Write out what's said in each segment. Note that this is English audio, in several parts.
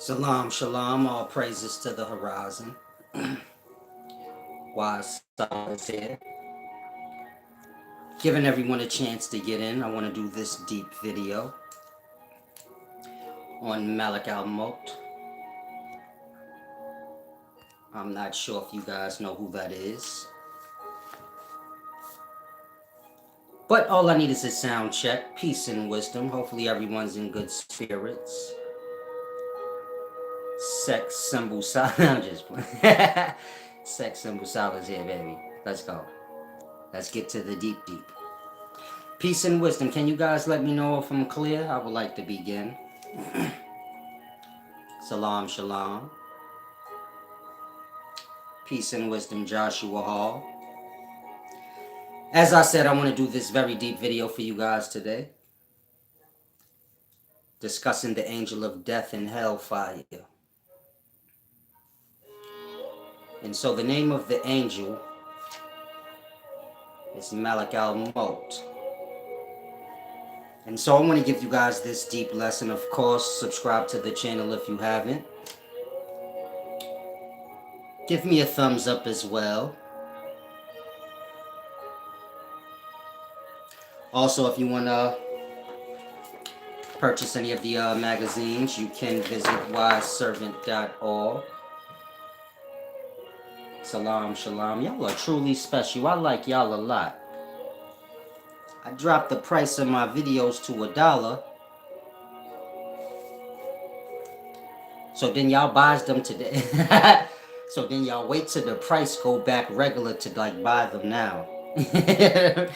Salam, shalom, all praises to the horizon. Wise silence here. Giving everyone a chance to get in, I want to do this deep video on Malakh Mawt. I'm not sure if you guys know who that is. But all I need is a sound check, peace and wisdom. Hopefully everyone's in good spirits. Sex symbol silence. I'm just playing. Sex symbol silence here, baby. Let's go. Let's get to the deep. Peace and wisdom. Can you guys let me know if I'm clear? I would like to begin. Salam, shalom. Peace and wisdom, Joshua Hall. As I said, I want to do this very deep video for you guys today. Discussing the angel of death and hellfire. And so the name of the angel is Malakh Mawt. And so I want to give you guys this deep lesson. Of course, subscribe to the channel if you haven't. Give me a thumbs up as well. Also, if you want to purchase any of the magazines, you can visit wiseservant.org. Salam, shalom. Y'all are truly special. I like y'all a lot. I dropped the price of my videos to $1. So then y'all buys them today. So then y'all wait till the price go back regular to like buy them now. I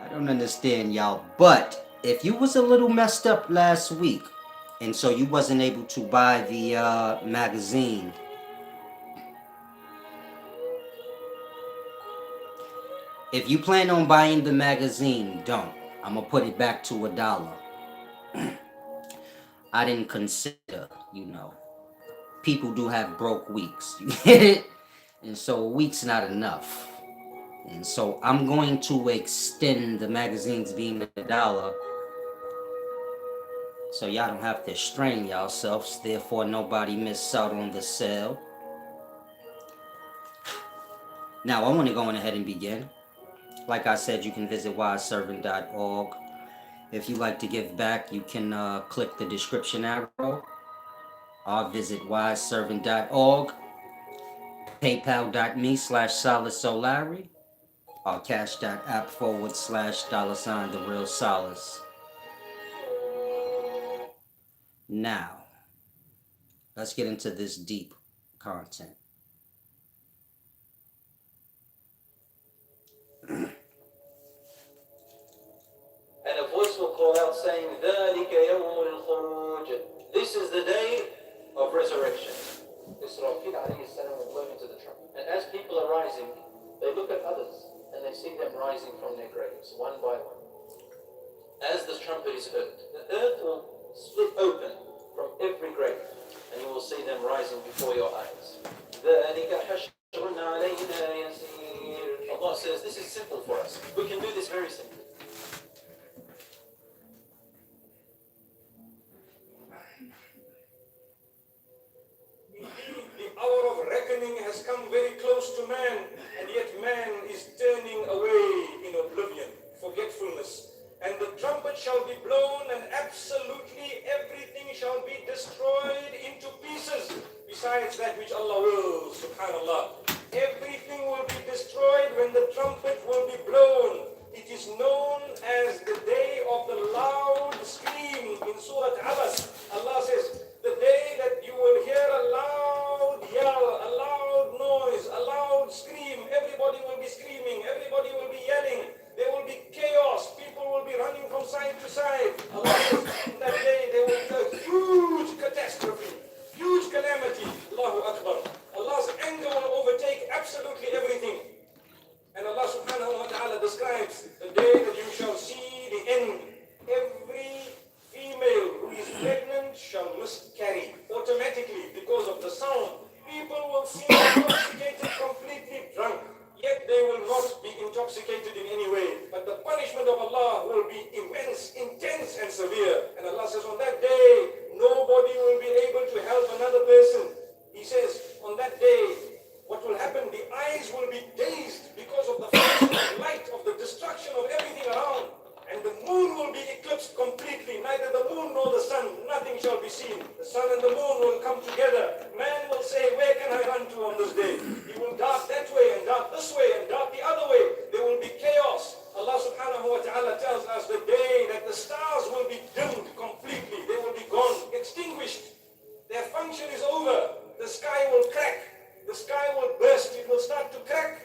don't understand y'all. But if you was a little messed up last week and so you wasn't able to buy the magazine, if you plan on buying the magazine, don't. I'm gonna put it back to $1. I didn't consider, people do have broke weeks. You get it? And so a week's not enough. And so I'm going to extend the magazines being $1 so y'all don't have to strain yourselves. Therefore, nobody miss out on the sale. Now, I want to go on ahead and begin. Like I said, you can visit wiseservant.org. If you like to give back, you can click the description arrow. Or visit wiseservant.org, paypal.me/SolaceSolari, or cash.app/$ the real solace. Now, let's get into this deep content. And a voice will call out saying, ذَلِكَ يَوْمُ الْخُرُوجِ. This is the day of resurrection. Israfil alayhi salam will blow into the trumpet. And as people are rising, they look at others and they see them rising from their graves, one by one. As the trumpet is heard, the earth will split open from every grave, and you will see them rising before your eyes. ذَلِكَ حَشْرٌ عَلَيْنَا يَسِيرٌ. Allah says, this is simple for us. We can do this very simply. Has come very close to man, and yet man is turning away in oblivion, forgetfulness. And the trumpet shall be blown, and absolutely everything shall be destroyed into pieces, besides that which Allah wills, subhanallah. Everything will be destroyed when the trumpet will be blown. It is known as the day of the loud scream in Surah Abbas. Allah says, the day that you will hear a loud yell, a loud noise, a loud scream. Everybody will be screaming. Everybody will be yelling. There will be chaos. People will be running from side to side. Allah says, on that day there will be a huge catastrophe, huge calamity. Allahu Akbar. Allah's anger will overtake absolutely everything. And Allah subhanahu wa ta'ala describes the day that you shall see the end. Every female who is pregnant shall miscarry automatically because of the sound. People will seem intoxicated, completely drunk, yet they will not be intoxicated in any way. But the punishment of Allah will be immense, intense, and severe. And Allah says on that day, nobody everybody will be able to help another person. He says, on that day, what will happen? The eyes will be dazed because of the flash of light, of the destruction of everything around. And the moon will be eclipsed completely. Neither the moon nor the sun, nothing shall be seen. The sun and the moon will come together. Man will say, where can I run to on this day? He will dart that way and dart this way and dart the other way. There will be chaos. Allah subhanahu wa ta'ala tells us the day that the stars will be dimmed completely. They will be gone, extinguished. Their function is over. The sky will crack. The sky will burst. It will start to crack.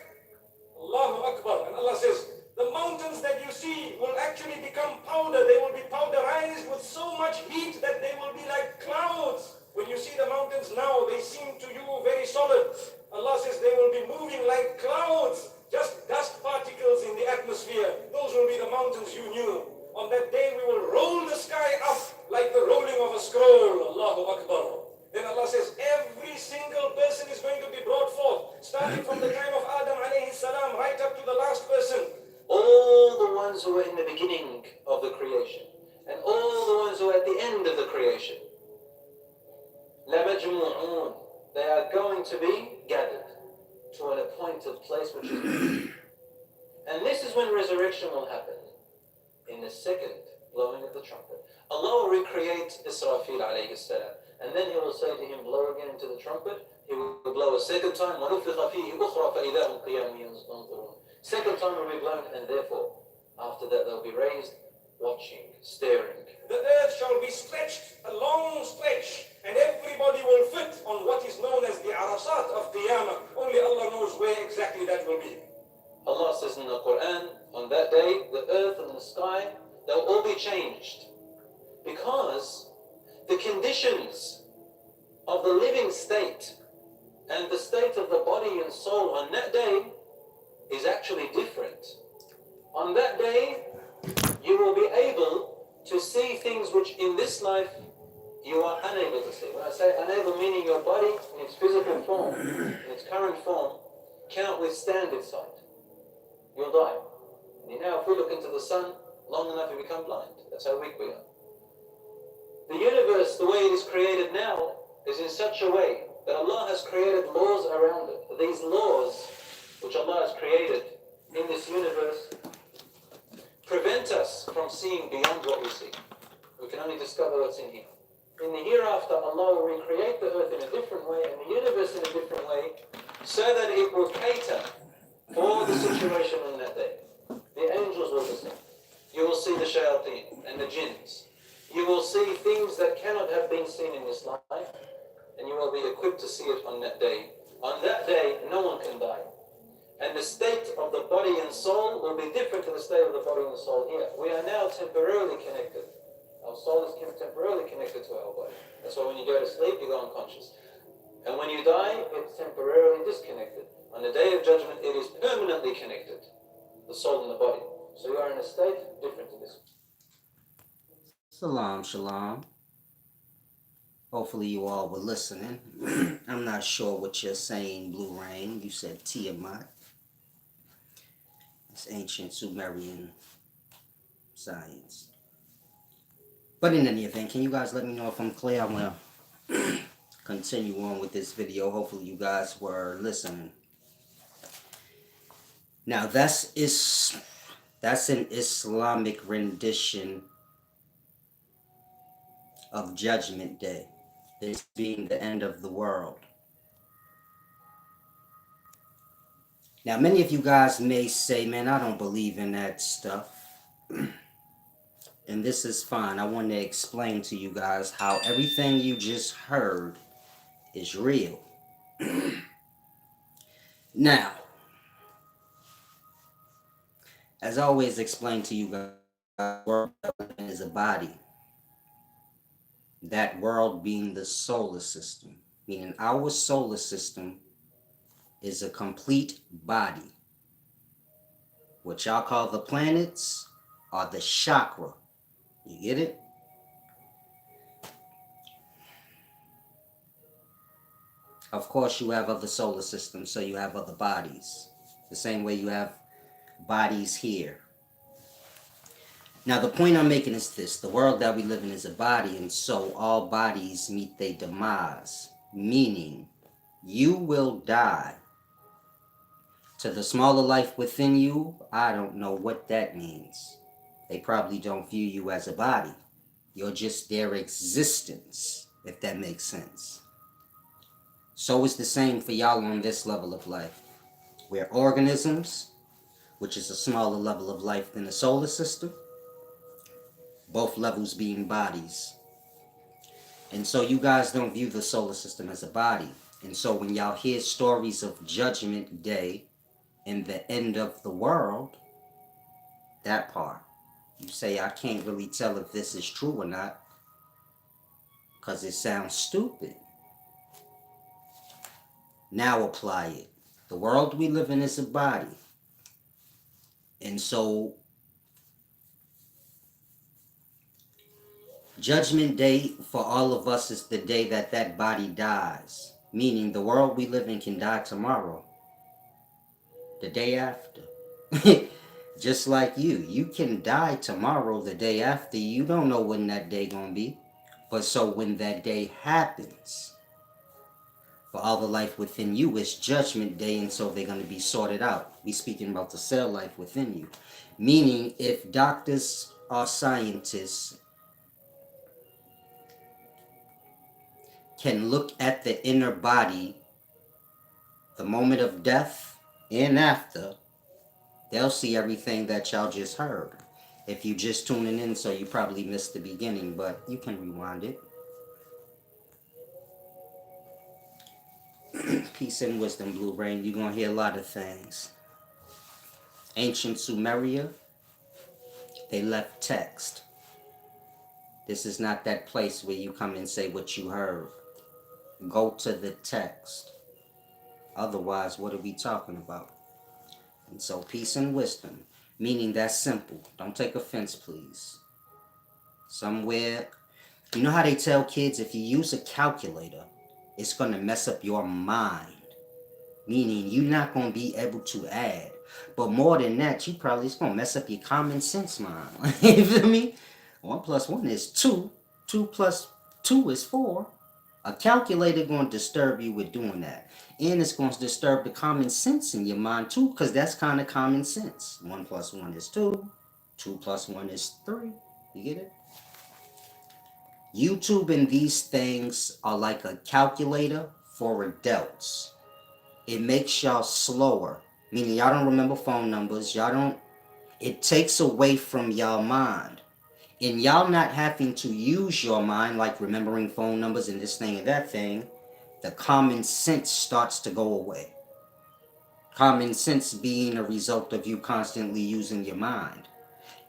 Allahu Akbar. And Allah says, the mountains that you see will actually become powder. They will be powderized with so much heat that they will be like clouds. When you see the mountains now, they seem to you very solid. Allah says they will be moving like clouds, just dust particles in the atmosphere. Those will be the mountains you knew. On that day, we will roll the sky up like the rolling of a scroll. Allahu Akbar. Then Allah says, every single person is going to be brought forth, starting from the time of Adam alayhi salam, right up to the last person. All the ones who were in the beginning of the creation, and all the ones who are at the end of the creation. لَمَجْمُعُونَ. They are going to be gathered to an appointed place which is and this is when resurrection will happen, in the second blowing of the trumpet. Allah will recreate Israfil alayhi salam, and then He will say to him, blow again into the trumpet. He will blow a second time. وَنُفِخَ فِيهِ أُخْرَى فَإِذَا هُمْ قِيَامٌ يَنظُرُونَ. Second time will be blown, and therefore, after that they'll be raised, watching, staring. The earth shall be stretched, a long stretch, and everybody will fit on what is known as the arasat of Qiyamah. Only Allah knows where exactly that will be. Allah says in the Quran, on that day, the earth and the sky, they'll all be changed. Because the conditions of the living state and the state of the body and soul on that day is actually different. On that day, you will be able to see things which in this life you are unable to see. When I say unable, meaning your body in its physical form, in its current form, cannot withstand its sight. You'll die. And you know, if we look into the sun long enough, we become blind. That's how weak we are. The universe, the way it is created now, is in such a way that Allah has created laws around it. These laws, which Allah has created in this universe, prevent us from seeing beyond what we see. We can only discover what's in here. In the hereafter, Allah will recreate the earth in a different way and the universe in a different way, so that it will cater for the situation on that day. The angels will descend. You will see the shayateen and the jinns. You will see things that cannot have been seen in this life, and you will be equipped to see it on that day. On that day, no one can die. And the state of the body and soul will be different to the state of the body and soul here. We are now temporarily connected. Our soul is temporarily connected to our body. That's why when you go to sleep, you go unconscious. And when you die, it's temporarily disconnected. On the day of judgment, it is permanently connected, the soul and the body. So you are in a state different to this. Salam, shalom. Hopefully you all were listening. I'm not sure what you're saying, Blue Rain. You said Tiamat. It's ancient Sumerian science. But in any event, can you guys let me know if I'm clear? I'm going to continue on with this video. Hopefully you guys were listening. Now that's an Islamic rendition of Judgment Day. This being the end of the world. Now many of you guys may say, man, I don't believe in that stuff. And this is fine. I want to explain to you guys how everything you just heard is real. Now, as I always explain to you guys, the world is a body. That world being the solar system, meaning our solar system is a complete body. What y'all call the planets are the chakra. You get it? Of course, you have other solar systems, so you have other bodies. The same way you have bodies here. Now, the point I'm making is this: the world that we live in is a body, and so all bodies meet their demise, meaning you will die. To the smaller life within you, I don't know what that means. They probably don't view you as a body. You're just their existence, if that makes sense. So it's the same for y'all on this level of life. We're organisms, which is a smaller level of life than the solar system, both levels being bodies. And so you guys don't view the solar system as a body. And so when y'all hear stories of Judgment Day and the end of the world, that part, you say, I can't really tell if this is true or not because it sounds stupid. Now apply it. The world we live in is a body. And so Judgment Day for all of us is the day that that body dies. Meaning the world we live in can die tomorrow. The day after. Just like you can die tomorrow, the day after. You don't know when that day gonna be. But so when that day happens, for all the life within you, it's Judgment Day, and so they're gonna be sorted out. We speaking about the cell life within you. Meaning, if doctors or scientists can look at the inner body, the moment of death and after, they'll see everything that y'all just heard. If you just tuning in, so you probably missed the beginning, but you can rewind it. Peace and wisdom, Blue Rain. You're gonna hear a lot of things. Ancient Sumeria, they left text. This is not that place where you come and say what you heard. Go to the text. Otherwise, what are we talking about? And so peace and wisdom, meaning that's simple. Don't take offense, please. Somewhere, you know how they tell kids if you use a calculator, it's going to mess up your mind. Meaning you're not going to be able to add. But more than that, you probably, it's going to mess up your common sense mind. You feel me? 1 plus 1 is 2. 2 plus 2 is 4. A calculator going to disturb you with doing that. And it's going to disturb the common sense in your mind too, because that's kind of common sense. 1 plus 1 is 2. 2 plus 1 is 3. You get it? YouTube and these things are like a calculator for adults. It makes y'all slower. Meaning y'all don't remember phone numbers. Y'all don't. It takes away from y'all mind. And y'all not having to use your mind, like remembering phone numbers and this thing and that thing, the common sense starts to go away. Common sense being a result of you constantly using your mind.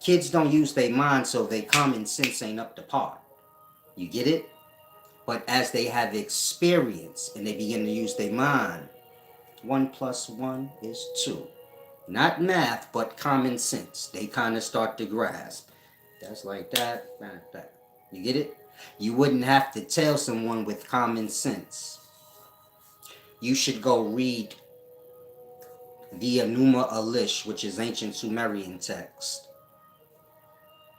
Kids don't use their mind, so their common sense ain't up to par. You get it? But as they have experience and they begin to use their mind, 1 plus 1 is 2. Not math, but common sense. They kind of start to grasp. That's like that, like that. You get it? You wouldn't have to tell someone with common sense. You should go read the Enuma Elish, which is ancient Sumerian text.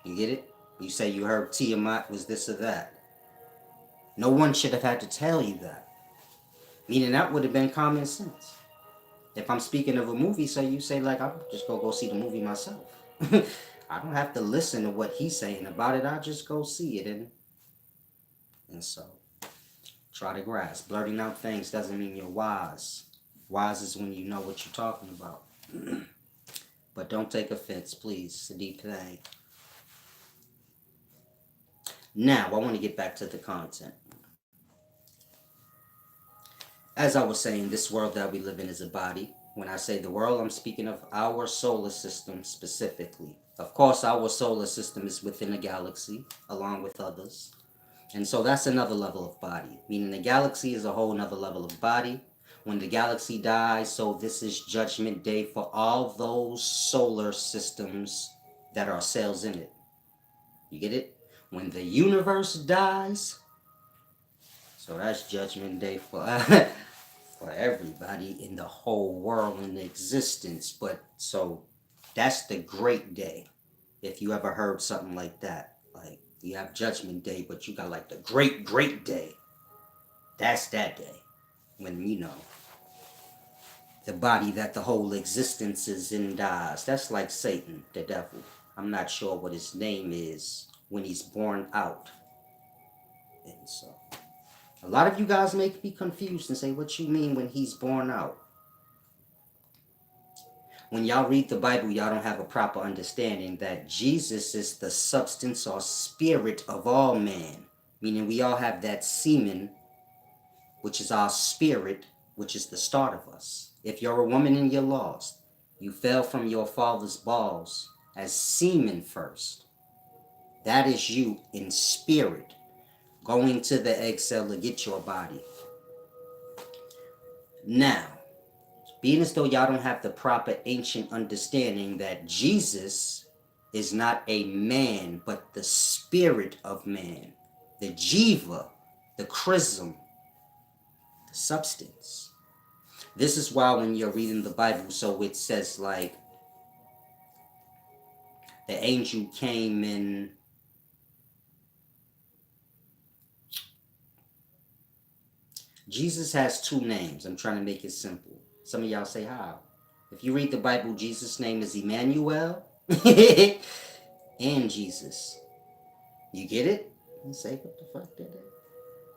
You get it? You say you heard Tiamat was this or that. No one should have had to tell you that. Meaning that would have been common sense. If I'm speaking of a movie, so you say like, I'll just go see the movie myself. I don't have to listen to what he's saying about it. I'll just go see it. And so, try to grasp. Blurting out things doesn't mean you're wise. Wise is when you know what you're talking about. But don't take offense, please. It's a deep thing. Now, I want to get back to the content. As I was saying, this world that we live in is a body. When I say the world, I'm speaking of our solar system specifically. Of course, our solar system is within a galaxy, along with others. And so that's another level of body. Meaning the galaxy is a whole nother level of body. When the galaxy dies, so this is Judgment Day for all those solar systems that are cells in it. You get it? When the universe dies, so that's Judgment Day for for everybody in the whole world in existence. But so that's the great day. If you ever heard something like that, like you have Judgment Day, but you got like the great, great day. That's that day when, the body that the whole existence is in dies. That's like Satan, the devil. I'm not sure what his name is when he's born out. And so, a lot of you guys may be confused and say, what you mean when he's born out? When y'all read the Bible, y'all don't have a proper understanding that Jesus is the substance or spirit of all man. Meaning we all have that semen, which is our spirit, which is the start of us. If you're a woman and you're lost, you fell from your father's balls as semen first. That is you in spirit, going to the egg cell to get your body. Now, being as though y'all don't have the proper ancient understanding that Jesus is not a man, but the spirit of man, the jiva, the chrism, the substance. This is why when you're reading the Bible, so it says like the angel came in. Jesus has two names. I'm trying to make it simple. Some of y'all say how. If you read the Bible, Jesus' name is Emmanuel and Jesus. You get it? You say, what the fuck did it?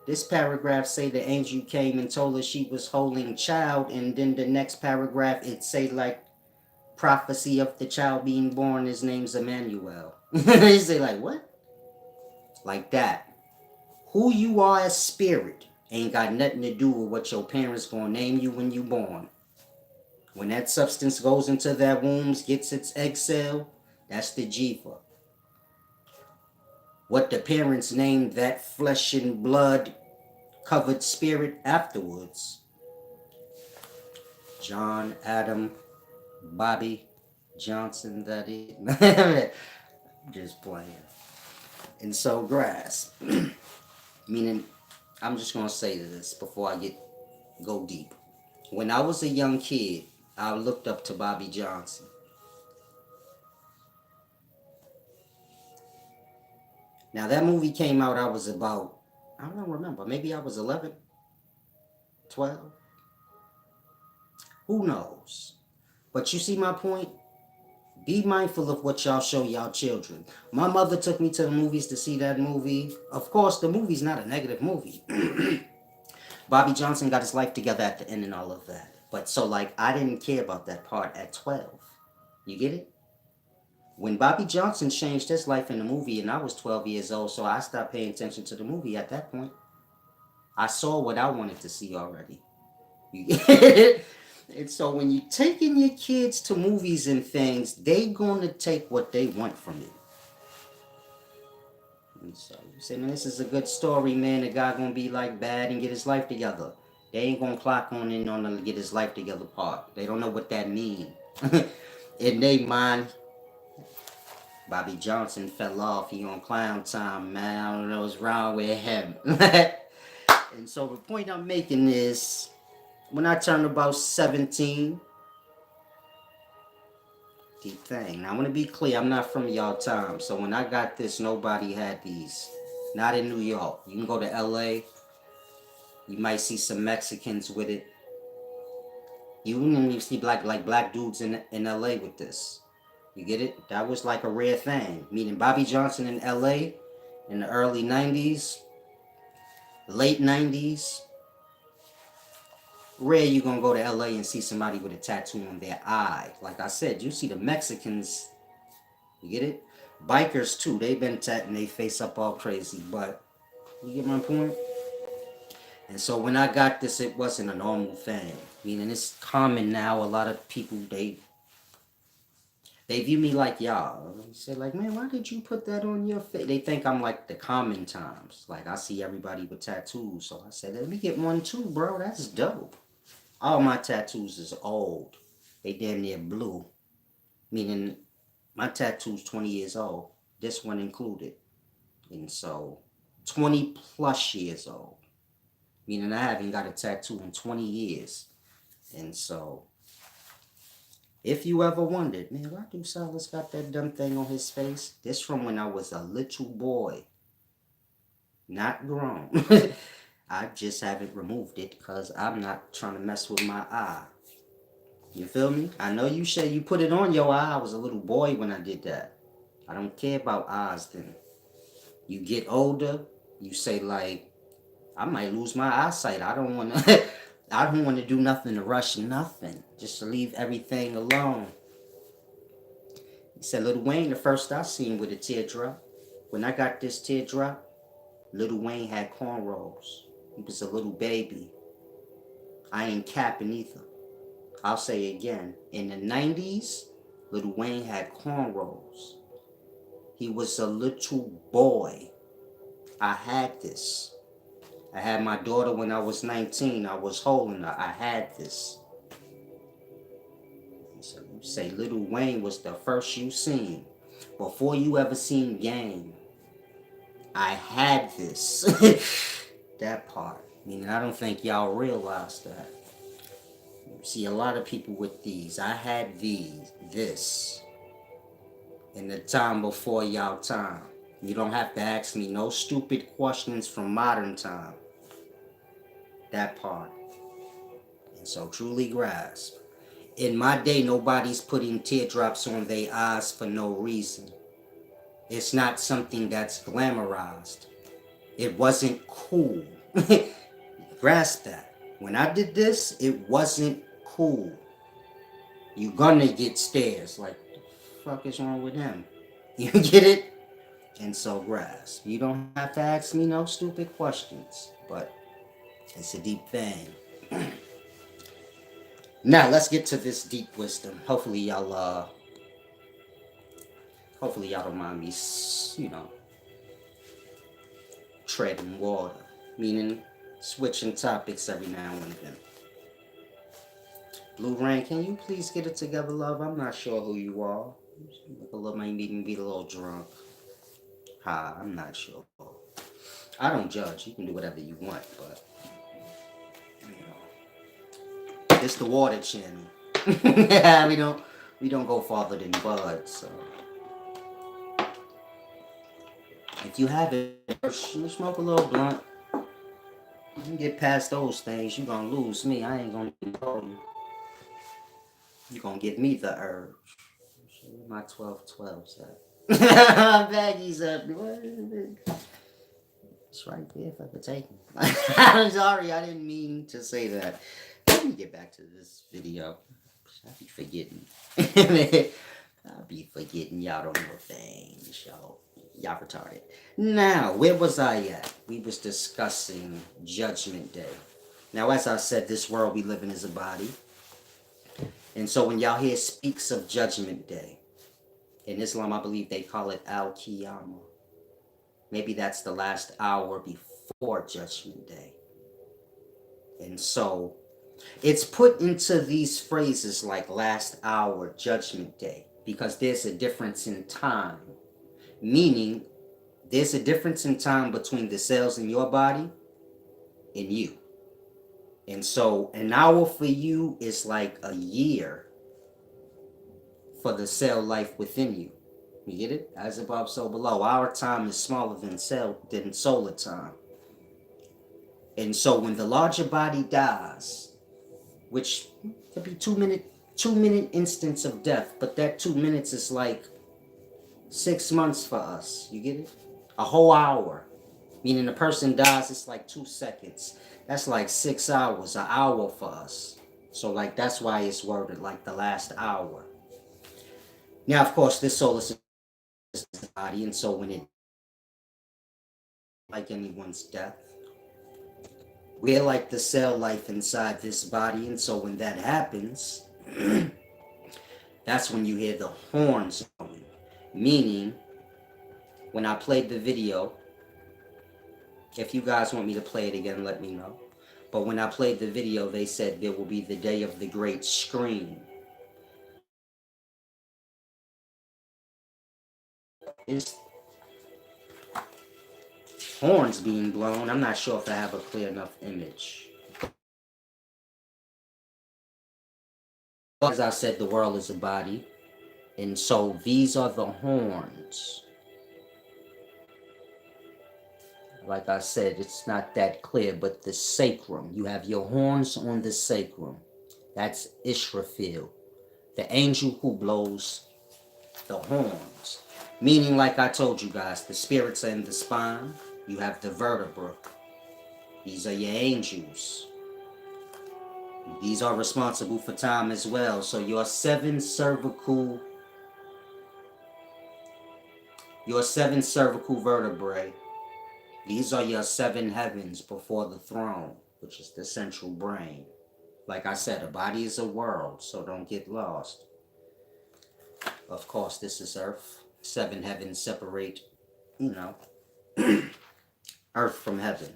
This paragraph say the angel came and told her she was holding child, and then the next paragraph it say like prophecy of the child being born, his name's Emmanuel. You say like what? Like that. Who you are as spirit ain't got nothing to do with what your parents gonna name you when you born. When that substance goes into that womb, gets its egg cell, that's the jiva. What the parents named that flesh and blood covered spirit afterwards. John, Adam, Bobby, Johnson, that is. Just playing. And so grass. Meaning, I'm just gonna say this before I go deep. When I was a young kid, I looked up to Bobby Johnson. Now that movie came out, I was about, I don't remember, maybe I was 11, 12. Who knows? But you see my point? Be mindful of what y'all show y'all children. My mother took me to the movies to see that movie. Of course, the movie's not a negative movie. Bobby Johnson got his life together at the end and all of that. But so like, I didn't care about that part at 12. You get it? When Bobby Johnson changed his life in the movie and I was 12 years old, so I stopped paying attention to the movie at that point. I saw what I wanted to see already. You get it? And so when you're taking your kids to movies and things, they gonna take what they want from it. And so you say, man, this is a good story, man. The guy gonna be like bad and get his life together. They ain't gonna clock on in on the get his life together part. They don't know what that mean. In their mind, Bobby Johnson fell off. He on clown time, man. I don't know what's wrong with him. And so the point I'm making is, when I turned about 17, deep thing. Now I want to be clear, I'm not from y'all time. So when I got this, nobody had these. Not in New York. You can go to LA. You might see some Mexicans with it. You can even see black dudes in LA with this. You get it? That was like a rare thing. Meaning Bobby Johnson in LA in the early 90s, late 90s. Rare you gonna go to LA and see somebody with a tattoo on their eye. Like I said, you see the Mexicans, you get it? Bikers too, they've been tatting their face up all crazy, but you get my point? And so when I got this, it wasn't a normal thing. Meaning it's common now. A lot of people, they view me like y'all. They say like, man, why did you put that on your face? They think I'm like the common times. Like I see everybody with tattoos. So I said, let me get one too, bro. That's dope. All my tattoos is old. They damn near blue. Meaning my tattoo's 20 years old. This one included. And so 20 plus years old. Meaning I haven't got a tattoo in 20 years. And so If you ever wondered, man, why do Silas got that dumb thing on his face? This from when I was a little boy, not grown. I just haven't removed it because I'm not trying to mess with my eye. You feel me? I know you say you put it on your eye. I was a little boy when I did that. I don't care about eyes then. You get older, you say like, I might lose my eyesight. I don't want to. I don't want to do nothing to rush nothing. Just to leave everything alone. He said, Lil Wayne, the first I seen with a teardrop. When I got this teardrop, Lil Wayne had cornrows. He was a little baby. I ain't capping either. I'll say again. In the 90s, Lil Wayne had cornrows. He was a little boy. I had this. I had my daughter when I was 19. I was holding her. I had this. So you say Lil Wayne was the first you seen. Before you ever seen Game, I had this. That part. Meaning I don't think y'all realize that. You see a lot of people with these. I had this. In the time before y'all time. You don't have to ask me no stupid questions from modern time. That part. And so truly grasp. In my day, nobody's putting teardrops on their eyes for no reason. It's not something that's glamorized. It wasn't cool. Grasp that. When I did this, it wasn't cool. You gonna get stares. Like, the fuck is wrong with him? You get it? And so grasp. You don't have to ask me no stupid questions. But it's a deep thing. Now let's get to this deep wisdom. Hopefully y'all don't mind me, treading water. Meaning switching topics every now and then. Blue Rain, can you please get it together, love? I'm not sure who you are. Might even be a little drunk. Hi, I'm not sure. I don't judge. You can do whatever you want, but it's the water channel. Yeah, we don't go farther than Bud. So if you have it, you smoke a little blunt. You can get past those things. You gonna lose me. I ain't gonna control you. You gonna give me the urge. My 12/12s at. Baggies up. It's right there for the taking. I'm sorry, I didn't mean to say that. Let me get back to this video. I be forgetting. I be forgetting y'all don't know things, y'all. Y'all retarded. Now, where was I at? We was discussing Judgment Day. Now, as I said, this world we live in is a body. And so when y'all hear speaks of Judgment Day, in Islam, I believe they call it Al-Qiyamah. Maybe that's the last hour before Judgment Day. And so it's put into these phrases like last hour, Judgment Day, because there's a difference in time. Meaning, there's a difference in time between the cells in your body and you. And so an hour for you is like a year for the cell life within you. You get it? As above, so below. Our time is smaller than solar time. And so when the larger body dies, which could be 2 minute instance of death, but that 2 minutes is like 6 months for us. You get it? A whole hour. Meaning the person dies, it's like 2 seconds. That's like 6 hours, an hour for us. So like that's why it's worded like the last hour. Now of course this solar system is the body, and so when it like anyone's death, we're like the cell life inside this body, and so when that happens, that's when you hear the horns going. Meaning, when I played the video, if you guys want me to play it again, let me know. But when I played the video, they said there will be the day of the great scream. It's horns being blown. I'm not sure if I have a clear enough image. as I said, the world is a body. And so these are the horns. Like I said, it's not that clear, but the sacrum. You have your horns on the sacrum. That's Israfil, the angel who blows the horns. Meaning, like I told you guys, the spirits are in the spine. You have the vertebra. These are your angels. These are responsible for time as well. So your seven cervical vertebrae, these are your seven heavens before the throne, which is the central brain. Like I said, a body is a world, so don't get lost. Of course, this is earth. Seven heavens separate, you know, earth from heaven.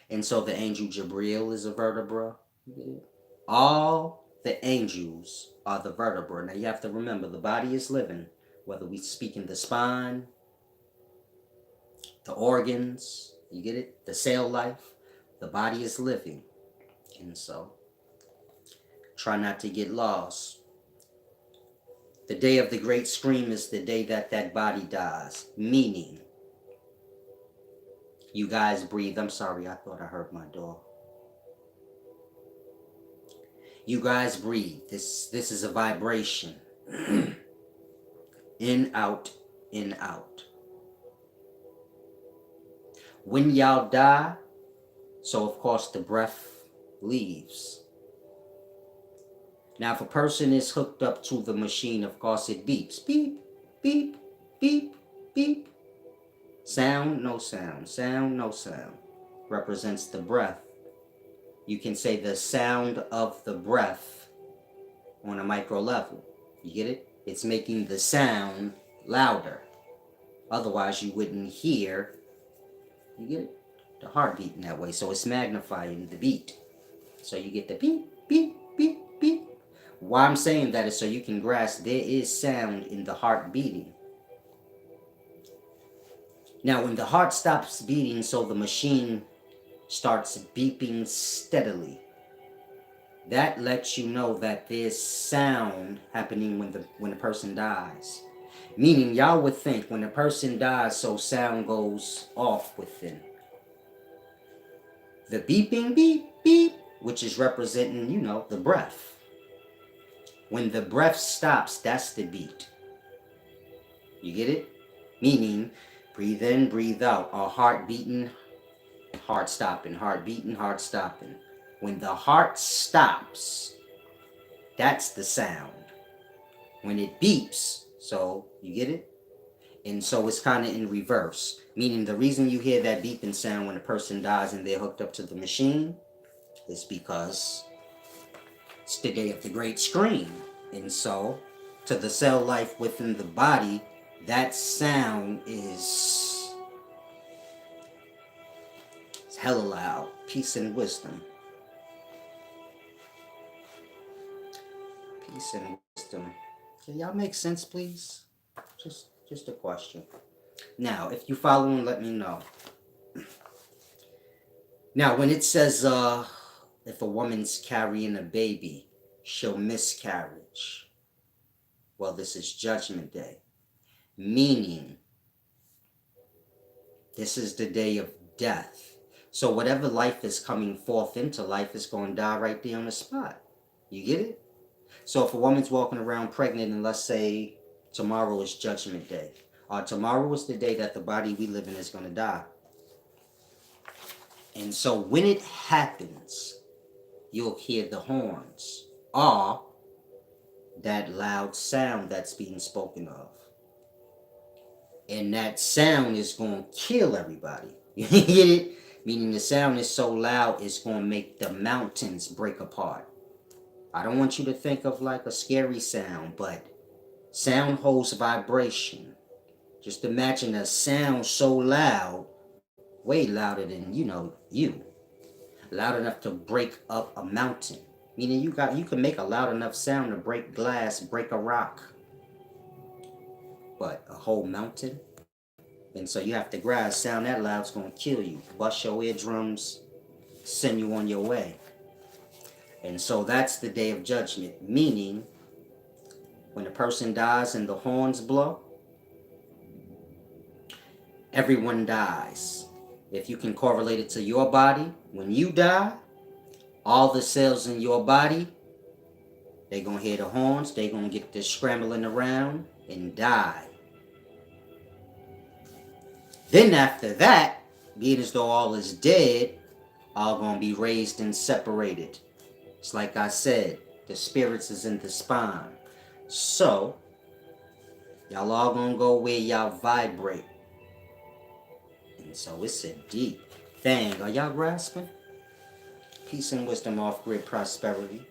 And so the angel Jabril is a vertebra. All the angels are the vertebra. Now you have to remember, the body is living, whether we speak in the spine, the organs, you get it? The cell life, the body is living. And so, try not to get lost. The day of the great scream is the day that that body dies. Meaning, you guys breathe. I'm sorry, I thought I heard my door. You guys breathe. This is a vibration. In, out, in, out. When y'all die, so of course the breath leaves. Now if a person is hooked up to the machine, of course it beeps. Beep, beep, beep, beep. Sound, no sound. Sound, no sound. Represents the breath. You can say the sound of the breath on a micro level. You get it? It's making the sound louder. Otherwise you wouldn't hear, you get it? The heart beating that way. So it's magnifying the beat. So you get the beep, beep, beep, beep. Why I'm saying that is so you can grasp there is sound in the heart beating. Now when the heart stops beating, so the machine starts beeping steadily. That lets you know that there's sound happening when the person dies. Meaning y'all would think when a person dies, so sound goes off within. The beeping beep beep, which is representing, you know, the breath. When the breath stops, that's the beat. You get it? Meaning, breathe in, breathe out. Our heart beating, heart stopping, heart beating, heart stopping. When the heart stops, that's the sound. When it beeps, so you get it? And so it's kind of in reverse. Meaning the reason you hear that beeping sound when a person dies and they're hooked up to the machine is because it's the day of the great scream. And so to the cell life within the body, that sound is hella loud. Peace and wisdom. Peace and wisdom. Can y'all make sense, please? Just a question. Now, if you following, let me know. Now, when it says, if a woman's carrying a baby, she'll miscarriage. Well, this is Judgment Day. Meaning, this is the day of death. So whatever life is coming forth into life is going to die right there on the spot. You get it? So if a woman's walking around pregnant and let's say tomorrow is Judgment Day, or tomorrow is the day that the body we live in is going to die. And so when it happens, you'll hear the horns or that loud sound that's being spoken of. And that sound is going to kill everybody. You get it? Meaning the sound is so loud, it's going to make the mountains break apart. I don't want you to think of like a scary sound, but sound holds vibration. Just imagine a sound so loud, way louder than, you. Loud enough to break up a mountain. Meaning you can make a loud enough sound to break glass, break a rock. But a whole mountain? And so you have to grasp, sound that loud's gonna kill you. Bust your eardrums, send you on your way. And so that's the day of judgment, meaning when a person dies and the horns blow, everyone dies. If you can correlate it to your body, when you die, all the cells in your body, they're going to hear the horns, they're going to get this scrambling around and die. Then after that, being as though all is dead, all going to be raised and separated. It's like I said, the spirits is in the spine. So, y'all all going to go where y'all vibrate. And so it's a deep thing. Are y'all grasping? Peace and wisdom, off-grid prosperity.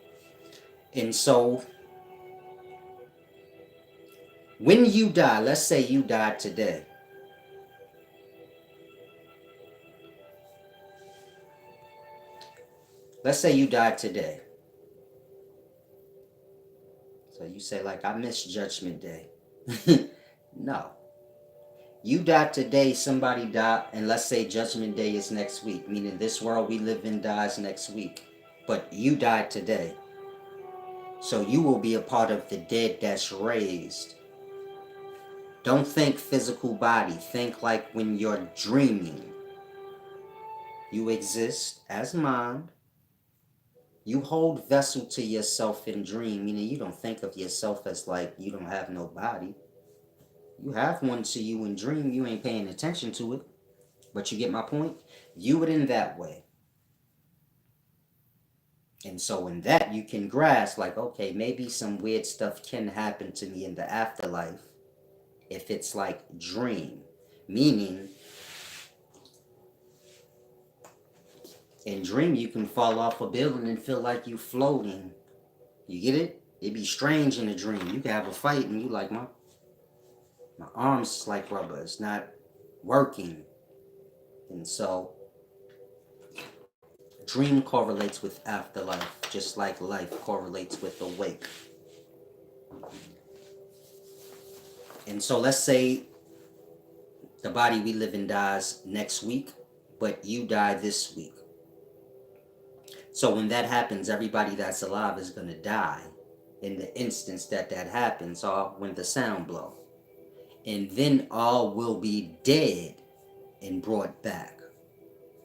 And so, when you die, let's say you died today. Let's say you died today. So you say, like, I miss Judgment Day. No. You died today, somebody died, and let's say Judgment Day is next week, meaning this world we live in dies next week. But you died today. So you will be a part of the dead that's raised. Don't think physical body. Think like when you're dreaming. You exist as mind. You hold vessel to yourself in dream, meaning you don't think of yourself as like you don't have no body. You have one to you in dream. You ain't paying attention to it. But you get my point? View it in that way. And so in that you can grasp like, okay, maybe some weird stuff can happen to me in the afterlife if it's like dream. Meaning, in dream you can fall off a building and feel like you floating. You get it? It'd be strange in a dream. You can have a fight and you like, my arms is like rubber. It's not working. And so dream correlates with afterlife, just like life correlates with awake. And so let's say the body we live in dies next week, but you die this week. So when that happens, everybody that's alive is going to die in the instance that that happens, or when the sound blow. And then all will be dead and brought back.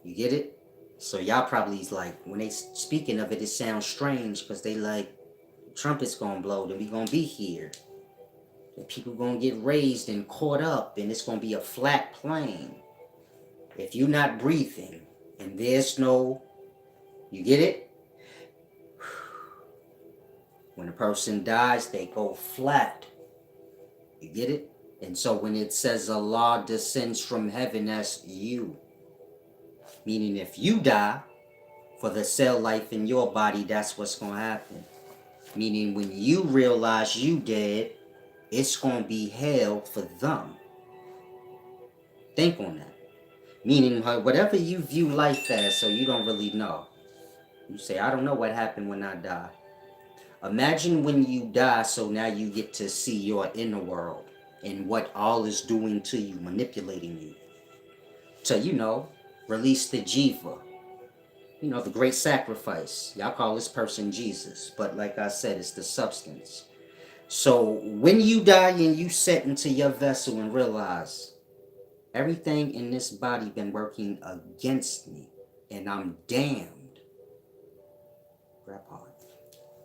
You get it? So y'all probably like, when they speaking of it, it sounds strange because they like, trumpet's gonna blow, then we gonna be here. And people gonna get raised and caught up, and it's gonna be a flat plane. If you're not breathing, and there's no, you get it? When a person dies, they go flat. You get it? And so when it says Allah descends from heaven, that's you. Meaning if you die, for the cell life in your body, that's what's going to happen. Meaning when you realize you dead, it's going to be hell for them. Think on that. Meaning whatever you view life as, so you don't really know. You say, I don't know what happened when I die. Imagine when you die, so now you get to see your inner world and what all is doing to you, manipulating you. To, release the jiva. The great sacrifice. Y'all call this person Jesus. But like I said, it's the substance. So when you die and you set into your vessel and realize everything in this body been working against me and I'm damned. Grab hard.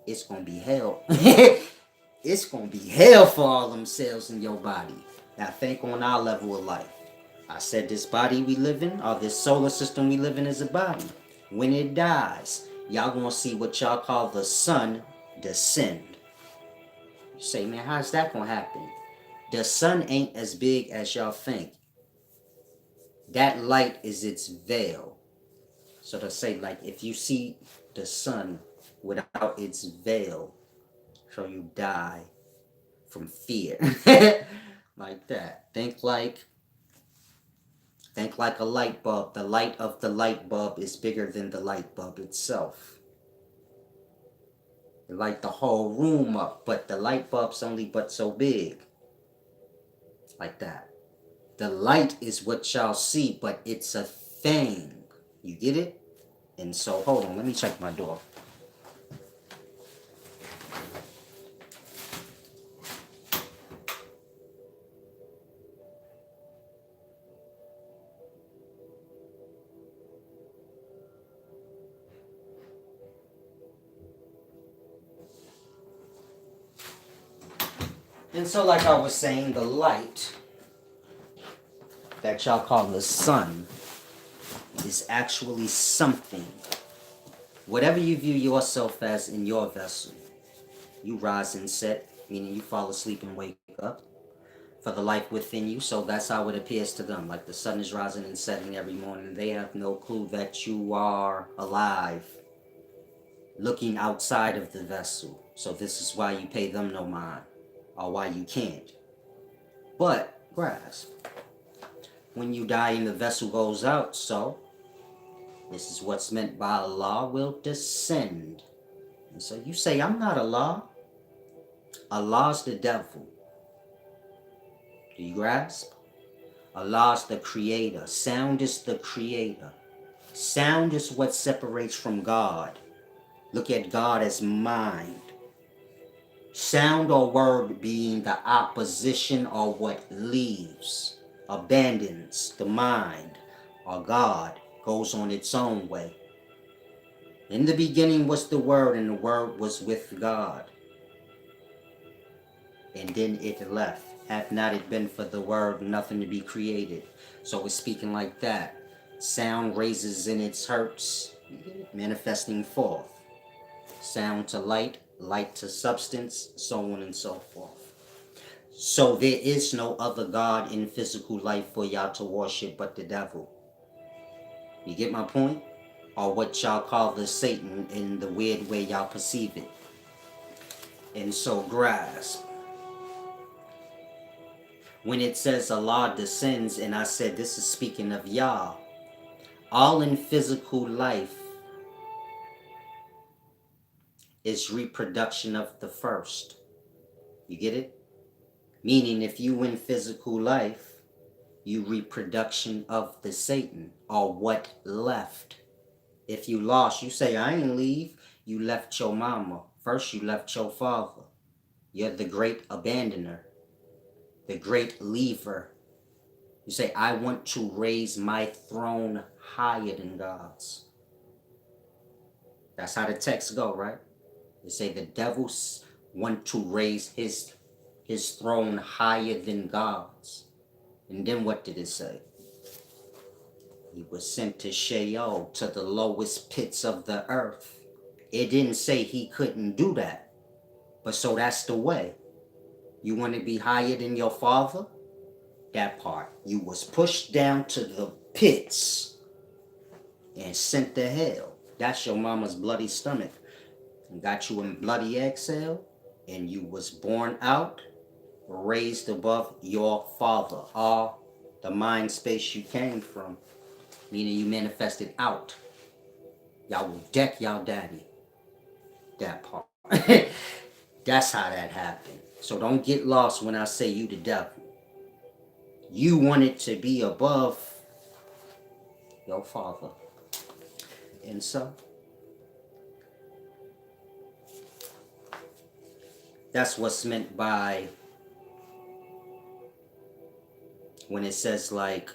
It's going to be hell. It's going to be hell for all them cells in your body. Now think on our level of life. I said this body we live in, or this solar system we live in, is a body. When it dies, y'all gonna see what y'all call the sun descend. You say, man, how's that gonna happen? The sun ain't as big as y'all think. That light is its veil. So to say, like, if you see the sun without its veil, so you die from fear. Like that. Think like a light bulb. The light of the light bulb is bigger than the light bulb itself. You light the whole room up, but the light bulb's only but so big. Like that. The light is what y'all see, but it's a thing. You get it? And so, hold on, let me check my door. And so, like I was saying, the light that y'all call the sun is actually something. Whatever you view yourself as in your vessel, you rise and set, meaning you fall asleep and wake up for the life within you. So that's how it appears to them. Like the sun is rising and setting every morning. They have no clue that you are alive, looking outside of the vessel. So this is why you pay them no mind, or why you can't. But grasp, when you die and the vessel goes out, so this is what's meant by Allah will descend. And so you say, I'm not Allah. Allah's the devil. Do you grasp? Allah's the creator. Sound is the creator. Sound is what separates from God. Look at God as mind. Sound or word being the opposition or what leaves, abandons the mind or God, goes on its own way. In the beginning was the Word, and the Word was with God. And then it left. Had not it been for the Word, nothing to be created. So it's speaking like that. Sound raises in its hurts, manifesting forth. Sound to light, light to substance, so on and so forth. So there is no other God in physical life for y'all to worship but the devil. You get my point? Or what y'all call the Satan in the weird way y'all perceive it. And so grasp. When it says Allah descends, and I said this is speaking of Yah, all in physical life is reproduction of the first. You get it? Meaning if you in physical life, you reproduction of the Satan, or what left. If you lost, you say, I ain't leave. You left your mama. First you left your father. You're the great abandoner, the great leaver. You say, I want to raise my throne higher than God's. That's how the text go, right? They say the devils want to raise his throne higher than God's. And then what did it say? He was sent to Sheol, to the lowest pits of the earth. It didn't say he couldn't do that. But so that's the way. You want to be higher than your father? That part. You was pushed down to the pits and sent to hell. That's your mama's bloody stomach. And got you in bloody exhale, and you was born out, raised above your father, or the mind space you came from. Meaning you manifested out. Y'all will deck y'all daddy. That part. That's how that happened. So don't get lost when I say you the devil. You wanted to be above your father. And so that's what's meant by when it says like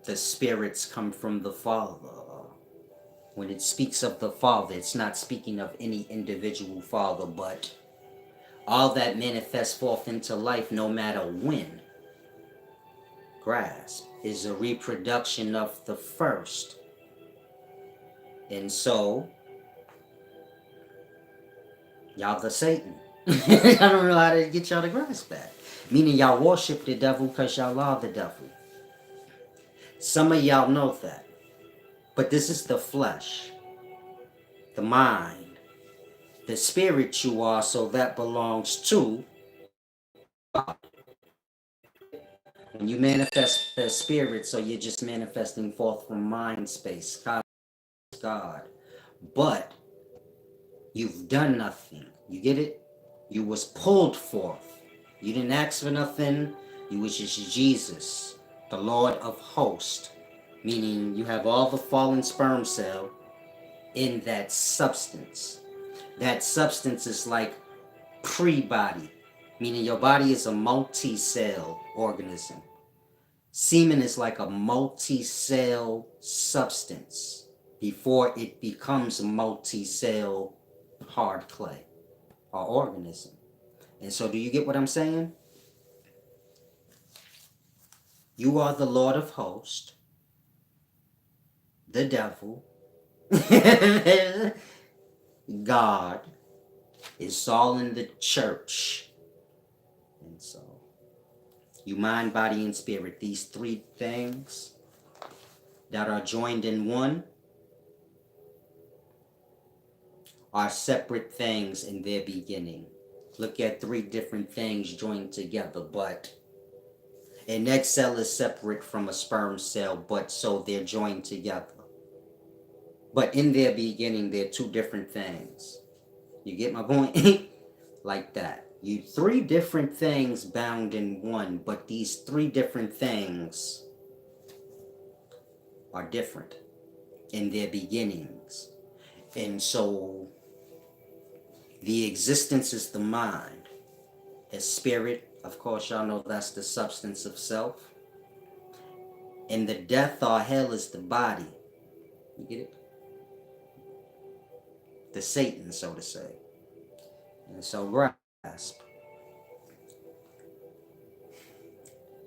the spirits come from the Father. When it speaks of the Father, it's not speaking of any individual father, but all that manifests forth into life no matter when. Grasp is a reproduction of the first. And so, y'all the Satan. I don't know how to get y'all to grasp that. Meaning y'all worship the devil because y'all are the devil. Some of y'all know that. But this is the flesh, the mind, the spirit you are, so that belongs to God. When you manifest the spirit, so you're just manifesting forth from mind space, God. But you've done nothing. You get it? You was pulled forth. You didn't ask for nothing. You was just Jesus, the Lord of hosts. Meaning you have all the fallen sperm cell in that substance. That substance is like pre-body, meaning your body is a multi-cell organism. Semen is like a multi-cell substance before it becomes a multi-cell hard clay or organism. And so do you get what I'm saying? You are the Lord of hosts, the devil, God is all in the church. And so you mind, body, and spirit, these three things that are joined in one are separate things in their beginning. Look at three different things joined together, but an egg cell is separate from a sperm cell, but so they're joined together. But in their beginning, they're two different things. You get my point? Like that. You three different things bound in one, but these three different things are different in their beginnings. And so the existence is the mind. As spirit, of course, y'all know that's the substance of self. And the death or hell is the body. You get it? The Satan, so to say. And so grasp.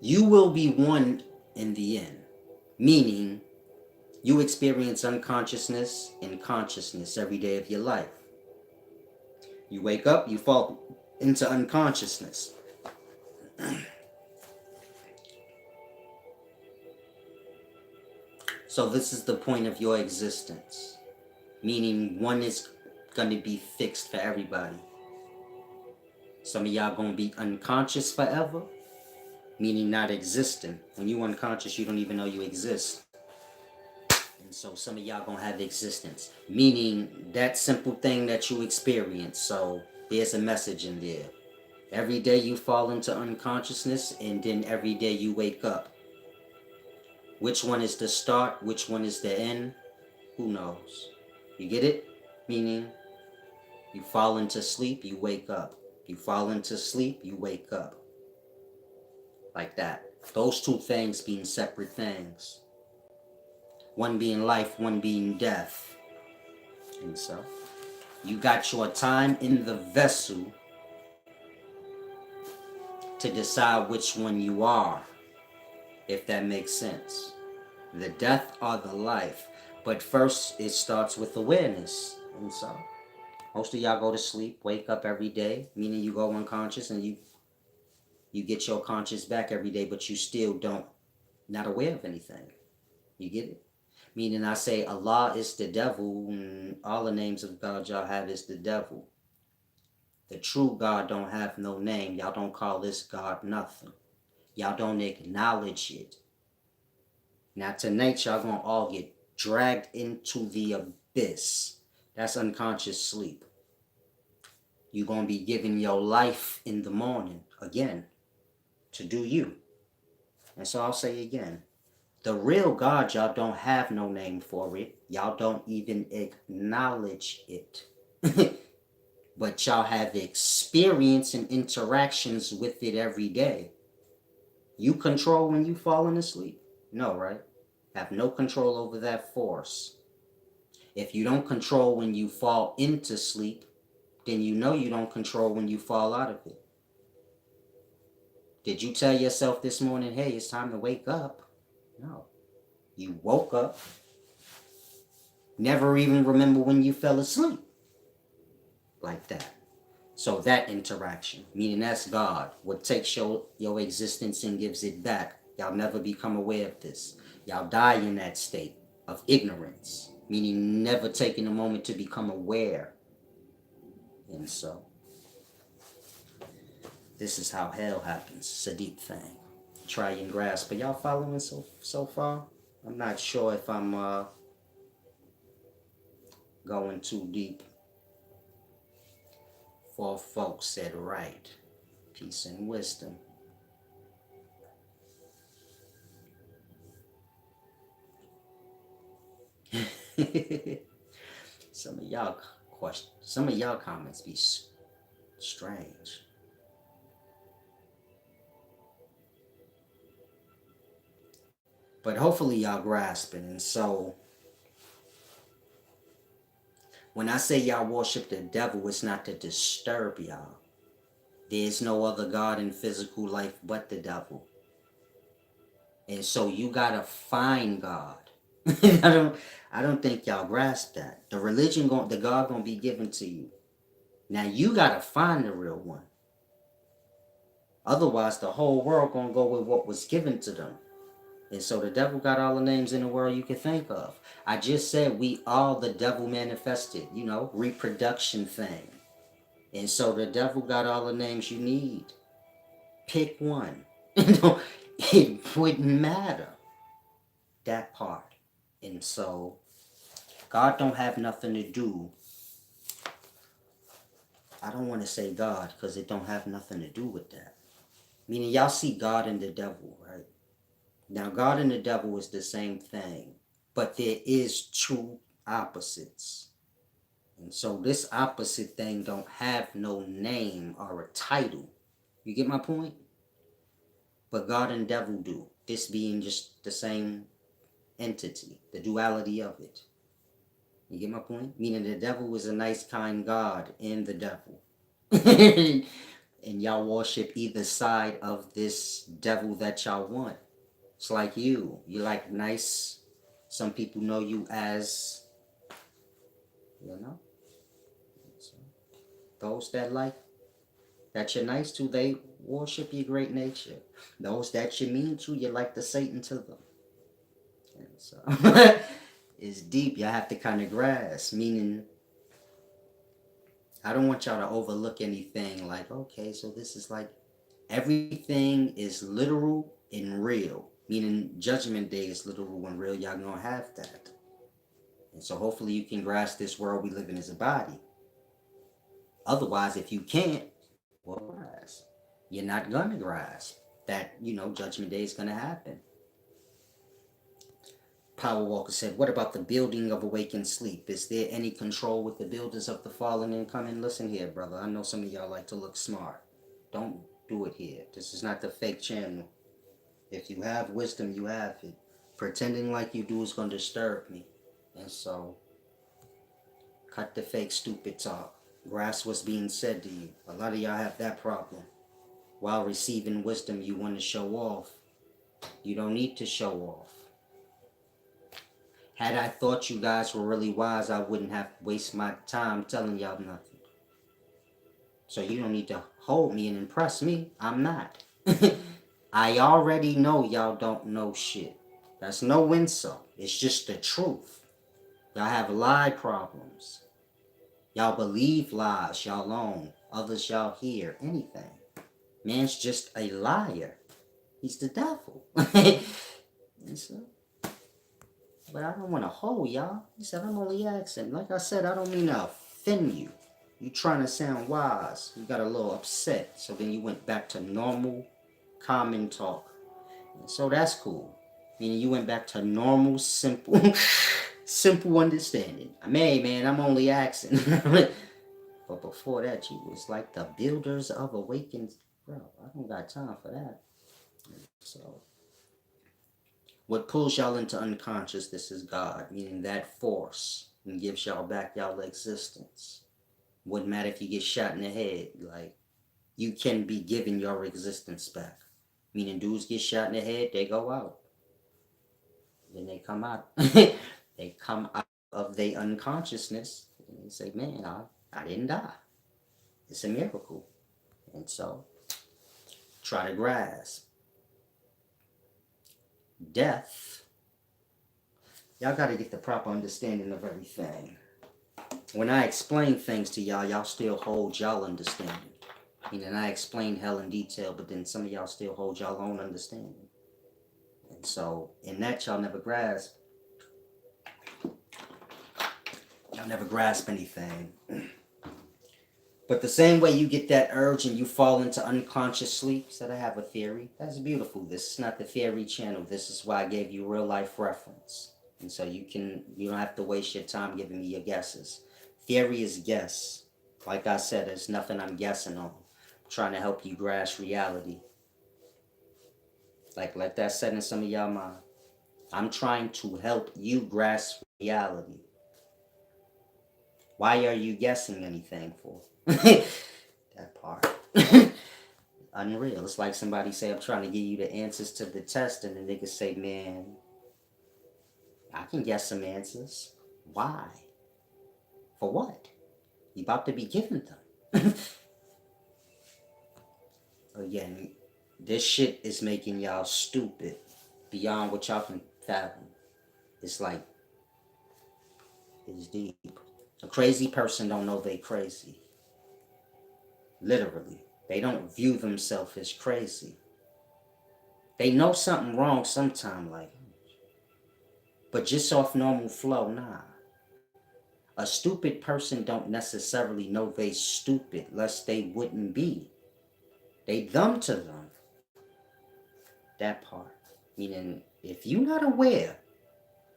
You will be one in the end. Meaning, you experience unconsciousness and consciousness every day of your life. You wake up, you fall into unconsciousness. So this is the point of your existence. Meaning one is going to be fixed for everybody. Some of y'all going to be unconscious forever. Meaning not existing. When you unconscious, you don't even know you exist. And so some of y'all gonna have existence. Meaning that simple thing that you experience. So there's a message in there. Every day you fall into unconsciousness, and then every day you wake up. Which one is the start? Which one is the end? Who knows? You get it? Meaning you fall into sleep, you wake up. You fall into sleep, you wake up. Like that. Those two things being separate things. One being life, one being death. And so, you got your time in the vessel to decide which one you are, if that makes sense. The death or the life. But first, it starts with awareness. And so, most of y'all go to sleep, wake up every day, meaning you go unconscious and you get your conscious back every day, but you still not aware of anything. You get it? Meaning I say Allah is the devil, and all the names of God y'all have is the devil. The true God don't have no name. Y'all don't call this God nothing. Y'all don't acknowledge it. Now tonight y'all gonna all get dragged into the abyss. That's unconscious sleep. You're gonna be giving your life in the morning again to do you. And so I'll say again, the real God, y'all don't have no name for it. Y'all don't even acknowledge it. But y'all have experience and interactions with it every day. You control when you falling asleep? No, right? Have no control over that force. If you don't control when you fall into sleep, then you know you don't control when you fall out of it. Did you tell yourself this morning, hey, it's time to wake up? No. You woke up. Never even remember when you fell asleep. Like that. So that interaction, meaning that's God, what takes your existence and gives it back. Y'all never become aware of this. Y'all die in that state of ignorance, meaning never taking a moment to become aware. And so, this is how hell happens. It's a deep thing. Try and grasp. Are y'all following so far? I'm not sure if I'm going too deep. For folks said right. Peace and wisdom. Some of y'all comments be strange. But hopefully y'all grasping. And so, when I say y'all worship the devil, it's not to disturb y'all. There's no other God in physical life but the devil. And so you gotta find God. I don't think y'all grasp that. The God gonna be given to you. Now you gotta find the real one. Otherwise, the whole world gonna go with what was given to them. And so the devil got all the names in the world you can think of. I just said we all the devil manifested, reproduction thing. And so the devil got all the names you need. Pick one. It wouldn't matter. That part. And so God don't have nothing to do. I don't want to say God because it don't have nothing to do with that. Meaning y'all see God and the devil, right? Now God and the devil is the same thing. But there is two opposites. And so this opposite thing don't have no name or a title. You get my point? But God and devil do. This being just the same entity, the duality of it. You get my point? Meaning the devil is a nice, kind God in the devil. And y'all worship either side of this devil that y'all want. It's like you. You like nice. Some people know you as, so those that you're nice to, they worship your great nature. Those that you're mean to, you like the Satan to them. And so it's deep. Y'all have to kind of grasp. Meaning, I don't want y'all to overlook anything like, okay, so this is like, everything is literal and real. Meaning, Judgment Day is literal and real. Y'all gonna have that. And so hopefully you can grasp this world we live in as a body. Otherwise, if you can't, well, grasp. You're not gonna grasp that, Judgment Day is gonna happen. Power Walker said, what about the building of awakened sleep? Is there any control with the builders of the fallen and coming? Listen here, brother. I know some of y'all like to look smart. Don't do it here. This is not the fake channel. If you have wisdom, you have it. Pretending like you do is going to disturb me. And so, cut the fake stupid talk. Grasp what's being said to you. A lot of y'all have that problem. While receiving wisdom, you want to show off. You don't need to show off. Had I thought you guys were really wise, I wouldn't have to waste my time telling y'all nothing. So you don't need to hold me and impress me. I'm not. I already know y'all don't know shit. That's no insult. It's just the truth. Y'all have lie problems. Y'all believe lies y'all own. Others y'all hear. Anything. Man's just a liar. He's the devil. And so, but I don't want to hold y'all. He said, I'm only asking. Like I said, I don't mean to offend you. You trying to sound wise. You got a little upset. So then you went back to normal, common talk. And so that's cool. Meaning you went back to normal, simple, simple understanding. Hey, man, I'm only asking. But before that, you was like the builders of awakened. Bro, I don't got time for that. So, what pulls y'all into unconsciousness is God, meaning that force, and gives y'all back y'all existence. Wouldn't matter if you get shot in the head, like, you can be given your existence back. Meaning dudes get shot in the head, they go out. Then they come out. They come out of their unconsciousness, and they say, man, I didn't die. It's a miracle. And so, try to grasp. Death. Y'all got to get the proper understanding of everything. When I explain things to y'all, y'all still hold y'all understanding. Meaning I explain hell in detail, but then some of y'all still hold y'all own understanding. And so, in that, y'all never grasp. Y'all never grasp anything. But the same way you get that urge and you fall into unconscious sleep, said I have a theory. That's beautiful. This is not the theory channel. This is why I gave you real life reference. And so you don't have to waste your time giving me your guesses. Theory is guess. Like I said, there's nothing I'm guessing on. I'm trying to help you grasp reality. Like that said in some of y'all mind. I'm trying to help you grasp reality. Why are you guessing anything for? That part. unreal. It's like somebody say, I'm trying to give you the answers to the test, and the nigga say, man, I can guess some answers. Why? For what? You about to be given them. Again, this shit is making y'all stupid beyond what y'all can fathom. It's like, it's deep. A crazy person don't know they crazy. Literally. They don't view themselves as crazy. They know something wrong sometime, like, but just off normal flow, nah. A stupid person don't necessarily know they stupid, lest they wouldn't be. They dumb to them. That part. Meaning, if you're not aware,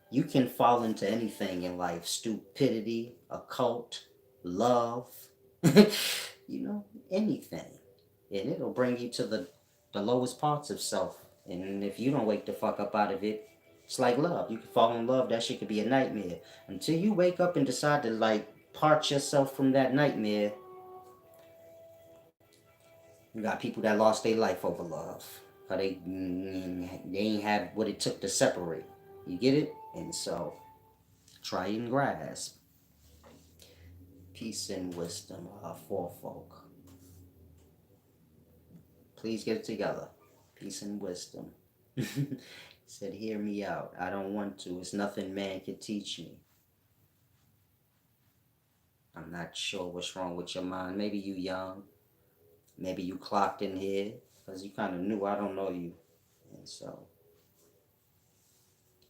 you can fall into anything in life. Stupidity, occult, love, anything. And it'll bring you to the lowest parts of self. And if you don't wake the fuck up out of it, it's like love. You can fall in love, that shit could be a nightmare. Until you wake up and decide to part yourself from that nightmare, you got people that lost their life over love. Cause they ain't have what it took to separate. You get it? And so, try and grasp. Peace and wisdom, for folk. Please get it together. Peace and wisdom. Said, hear me out. I don't want to. It's nothing man can teach me. I'm not sure what's wrong with your mind. Maybe you young. Maybe you clocked in here. Because you kind of knew I don't know you. And so,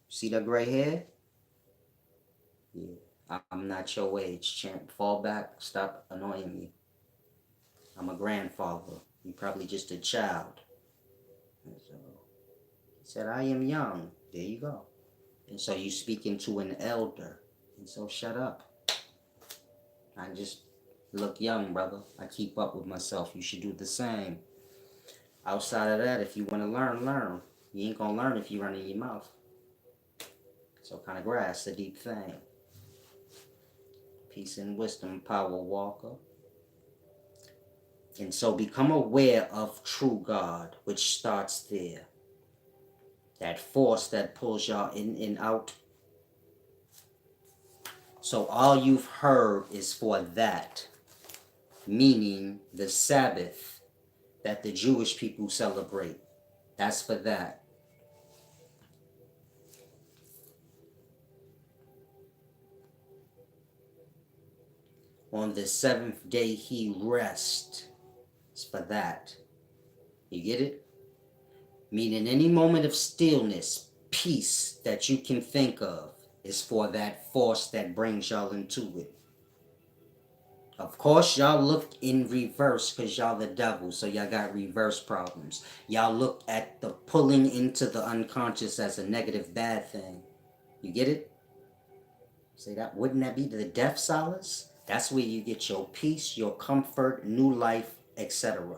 see that gray hair? Yeah. I'm not your age, champ. Fall back. Stop annoying me. I'm a grandfather. You probably just a child. And so, he said, I am young. There you go. And so you speaking to an elder. And so shut up. I just look young, brother. I keep up with myself. You should do the same. Outside of that, if you want to learn, learn. You ain't gonna learn if you run in your mouth. So kind of grasp the deep thing. Peace and wisdom, power walker. And so become aware of true God, which starts there. That force that pulls y'all in and out. So all you've heard is for that. Meaning the Sabbath that the Jewish people celebrate. That's for that. On the seventh day he rests. It's for that. You get it? Meaning any moment of stillness, peace that you can think of is for that force that brings y'all into it. Of course, y'all look in reverse because y'all the devil, so y'all got reverse problems. Y'all look at the pulling into the unconscious as a negative bad thing. You get it? Say that, wouldn't that be the death solace? That's where you get your peace, your comfort, new life, etc.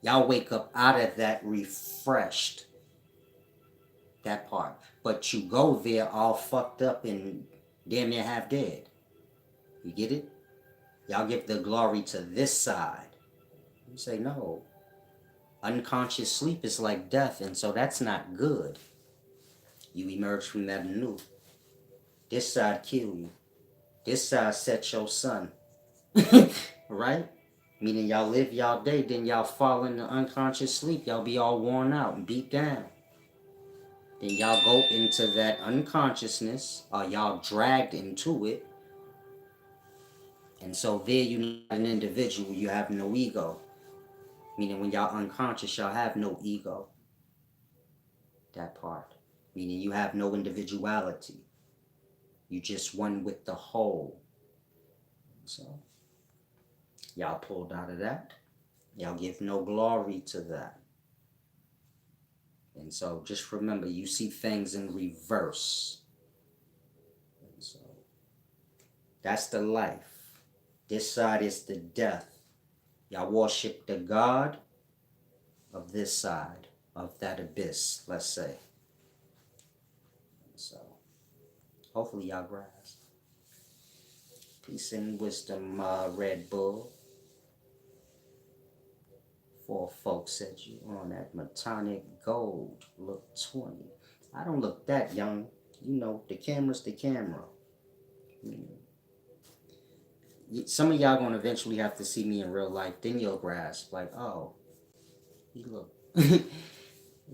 Y'all wake up out of that refreshed. That part. But you go there all fucked up and damn near half dead. You get it? Y'all give the glory to this side. You say, no. Unconscious sleep is like death, and so that's not good. You emerge from that anew. This side kill you. This side set your sun. Right? Meaning y'all live y'all day, then y'all fall into unconscious sleep. Y'all be all worn out and beat down. Then y'all go into that unconsciousness, or y'all dragged into it. And so there you're not an individual, you have no ego. Meaning when y'all unconscious, y'all have no ego. That part. Meaning you have no individuality. You just one with the whole. So, y'all pulled out of that. Y'all give no glory to that. And so just remember, you see things in reverse. And so that's the life. This side is the death. Y'all worship the God of this side, of that abyss, let's say. So hopefully y'all grasp. Peace and wisdom, Red Bull. Four folks said you on that Matonic Gold look 20. I don't look that young. You know, the camera's the camera. Some of y'all gonna eventually have to see me in real life. Then you'll grasp, like, oh, he look, he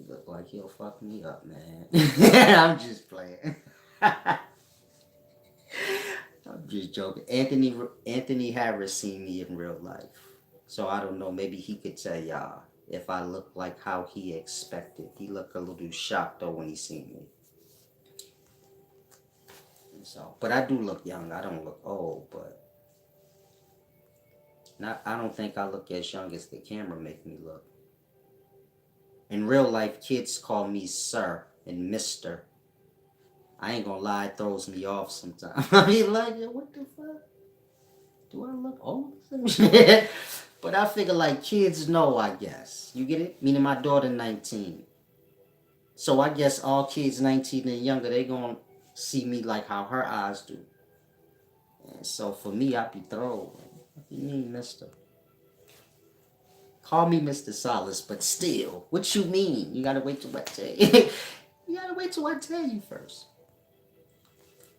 look like he'll fuck me up, man. I'm just playing. I'm just joking. Anthony Harris seen me in real life, so I don't know. Maybe he could tell y'all if I look like how he expected. He looked a little shocked though when he seen me. So, but I do look young. I don't look old, but I don't think I look as young as the camera make me look. In real life, kids call me sir and mister. I ain't gonna lie, it throws me off sometimes. I mean, like, what the fuck? Do I look old? But I figure like kids know, I guess. You get it? Meaning my daughter 19. So I guess all kids 19 and younger, they gonna see me like how her eyes do. And so for me, I be thrown. What do you mean, mister? Call me Mr. Solace, but still, what you mean? You gotta wait till I tell you. You gotta wait till I tell you first.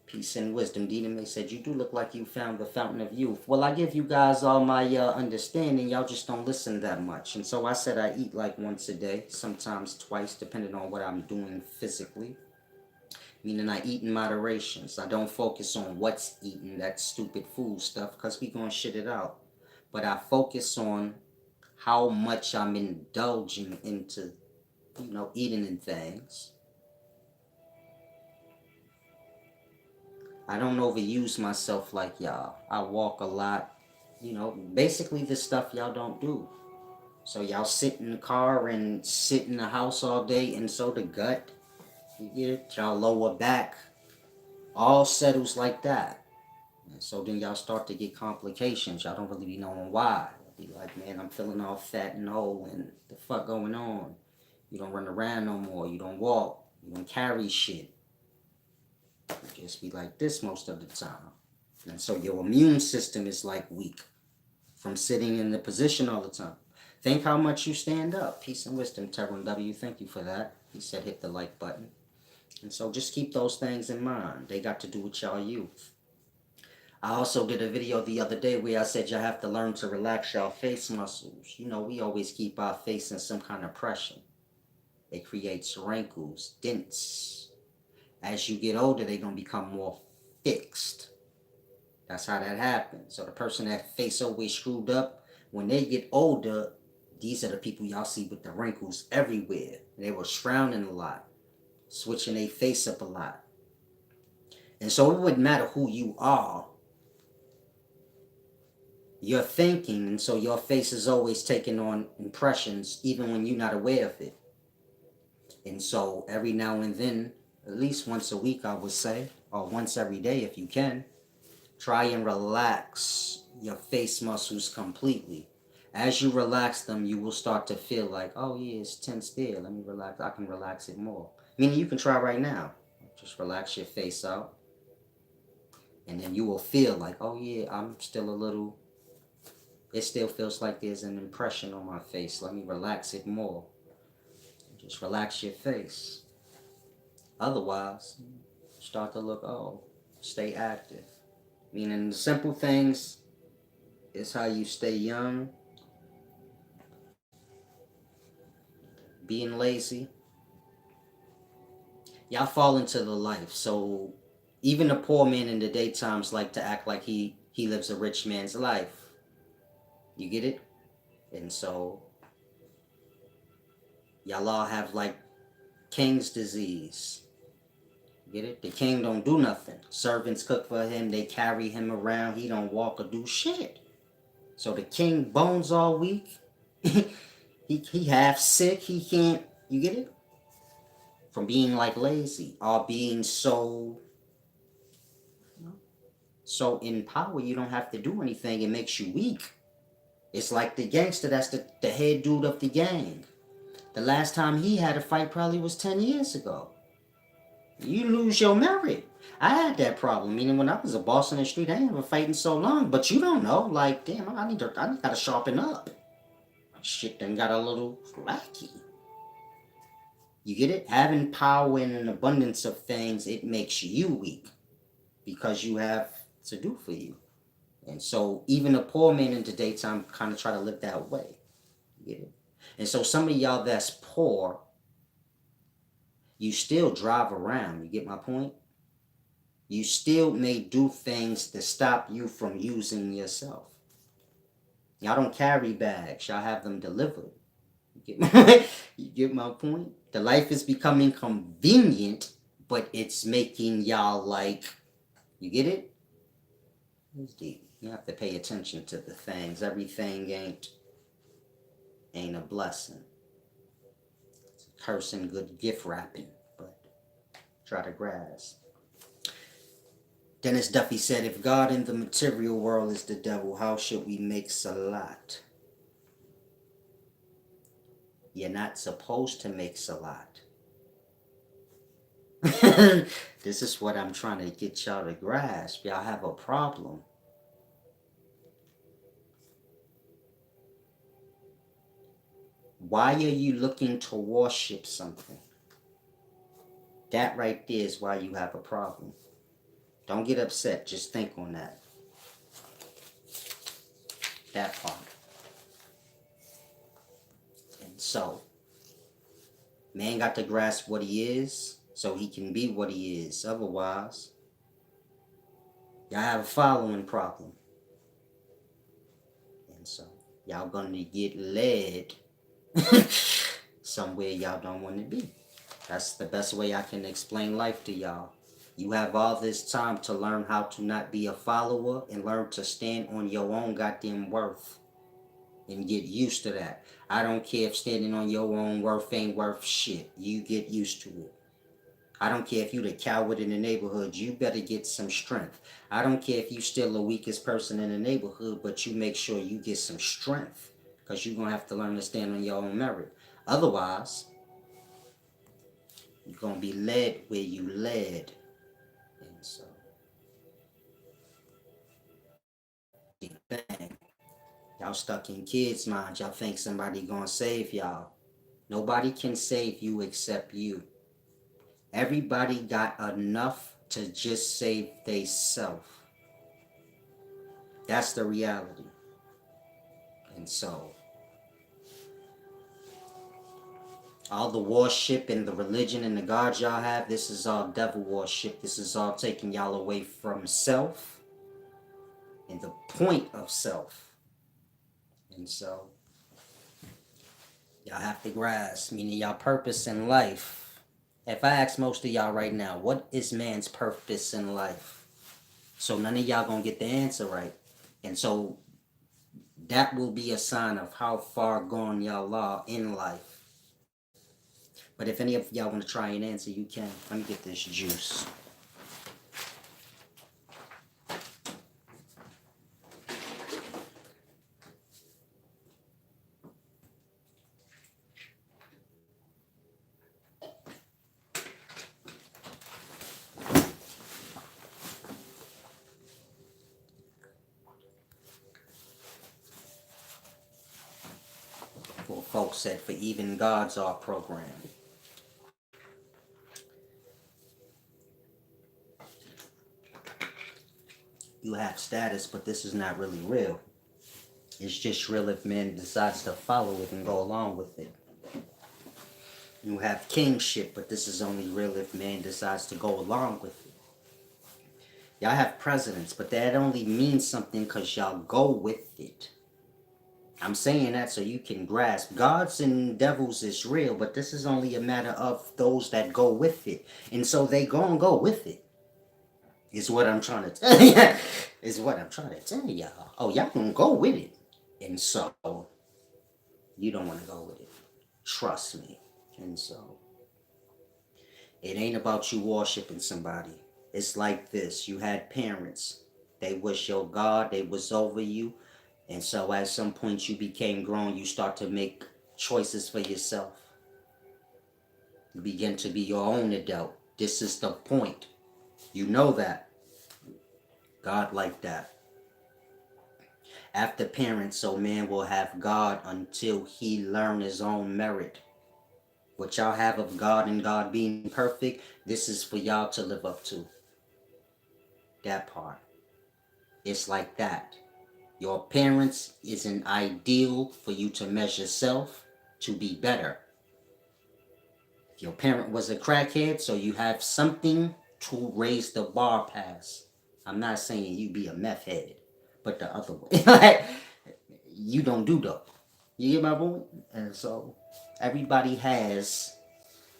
Peace and wisdom. Dina May said, you do look like you found the fountain of youth. Well, I give you guys all my understanding. Y'all just don't listen that much. And so I said I eat like once a day, sometimes twice, depending on what I'm doing physically. Meaning I eat in moderation. So I don't focus on what's eating, that stupid food stuff, because we gonna shit it out. But I focus on how much I'm indulging into, eating and things. I don't overuse myself like y'all. I walk a lot, basically the stuff y'all don't do. So y'all sit in the car and sit in the house all day, and so the gut, you get it? Y'all lower back, all settles like that. And so then y'all start to get complications. Y'all don't really be knowing why. Be like, man, I'm feeling all fat and old, and the fuck going on? You don't run around no more. You don't walk. You don't carry shit. You just be like this most of the time. And so your immune system is like weak from sitting in the position all the time. Think how much you stand up. Peace and wisdom, Terran W. Thank you for that. He said hit the like button. And so just keep those things in mind. They got to do with y'all youth. I also did a video the other day where I said you have to learn to relax your face muscles. We always keep our face in some kind of pressure. It creates wrinkles, dents. As you get older, they're going to become more fixed. That's how that happens. So the person that face always screwed up, when they get older, these are the people y'all see with the wrinkles everywhere. They were frowning a lot, switching their face up a lot. And so it wouldn't matter who you are. You're thinking, and so your face is always taking on impressions, even when you're not aware of it. And so every now and then, at least once a week, I would say, or once every day if you can, try and relax your face muscles completely. As you relax them, you will start to feel like, oh yeah, it's tense there. Let me relax. I can relax it more. Meaning you can try right now. Just relax your face out. And then you will feel like, oh yeah, I'm still a little, it still feels like there's an impression on my face. Let me relax it more. Just relax your face. Otherwise, start to look old. Stay active. Meaning the simple things is how you stay young. Being lazy. Y'all fall into the life. So even the poor man in the daytimes like to act like he lives a rich man's life. You get it? And so y'all all have like king's disease. Get it? The king don't do nothing. Servants cook for him. They carry him around. He don't walk or do shit. So the king bones all week. he half sick. He can't. You get it? From being like lazy or being so in power, you don't have to do anything. It makes you weak. It's like the gangster that's the head dude of the gang. The last time he had a fight probably was 10 years ago. You lose your merit. I had that problem. Meaning when I was a boss in the street, I ain't been fighting so long. But you don't know. Like, damn, I gotta sharpen up. shit done got a little wacky. You get it? Having power and an abundance of things, it makes you weak because you have to do for you. And so even a poor man in the daytime kind of try to live that way. You get it? And so some of y'all that's poor, you still drive around. You get my point? You still may do things to stop you from using yourself. Y'all don't carry bags. Y'all have them delivered. You get my point? The life is becoming convenient, but it's making y'all like, you get it? It's deep. You have to pay attention to the things. Everything ain't a blessing. It's a curse and good gift wrapping, but try to grasp. Dennis Duffy said, if God in the material world is the devil, how should we make salat? You're not supposed to make salat. This is what I'm trying to get y'all to grasp. Y'all have a problem. Why are you looking to worship something? That right there is why you have a problem. Don't get upset. Just think on that. That part. And so, man got to grasp what he is so he can be what he is. Otherwise, y'all have a following problem. And so, y'all gonna get led somewhere y'all don't want to be. That's the best way I can explain life to y'all. You have all this time to learn how to not be a follower and learn to stand on your own goddamn worth and get used to that. I don't care if standing on your own worth ain't worth shit. You get used to it. I don't care if you the coward in the neighborhood. You better get some strength. I don't care if you still the weakest person in the neighborhood, but you make sure you get some strength because you're going to have to learn to stand on your own merit. Otherwise, you're going to be led where you led. And so, bang. Y'all stuck in kids' minds. Y'all think somebody gonna save y'all. Nobody can save you except you. Everybody got enough to just save they self. That's the reality. And so, all the worship and the religion and the gods y'all have, this is all devil worship. This is all taking y'all away from self and the point of self. And so, y'all have to grasp, meaning y'all purpose in life. If I ask most of y'all right now, what is man's purpose in life? So none of y'all gonna get the answer right. And so that will be a sign of how far gone y'all are in life. But if any of y'all want to try and answer, you can. Let me get this juice. Well, folks said, for even gods are programmed. You have status, but this is not really real. It's just real if man decides to follow it and go along with it. You have kingship, but this is only real if man decides to go along with it. Y'all have presidents, but that only means something because y'all go with it. I'm saying that so you can grasp. Gods and devils is real, but this is only a matter of those that go with it. And so they gonna go with it. Is what I'm trying to tell you. Is what I'm trying to tell y'all. Oh, y'all gonna go with it. And so you don't want to go with it. Trust me. And so it ain't about you worshiping somebody. It's like this. You had parents. They was your God. They was over you. And so at some point you became grown. You start to make choices for yourself. You begin to be your own adult. This is the point. You know that. God like that. After parents, so man will have God until he learn his own merit. What y'all have of God and God being perfect, this is for y'all to live up to. That part. It's like that. Your parents is an ideal for you to measure self to be better. If your parent was a crackhead, so you have something to raise the bar past. I'm not saying you be a meth head, but the other way. Like, you don't do dope. You get my point? And so everybody has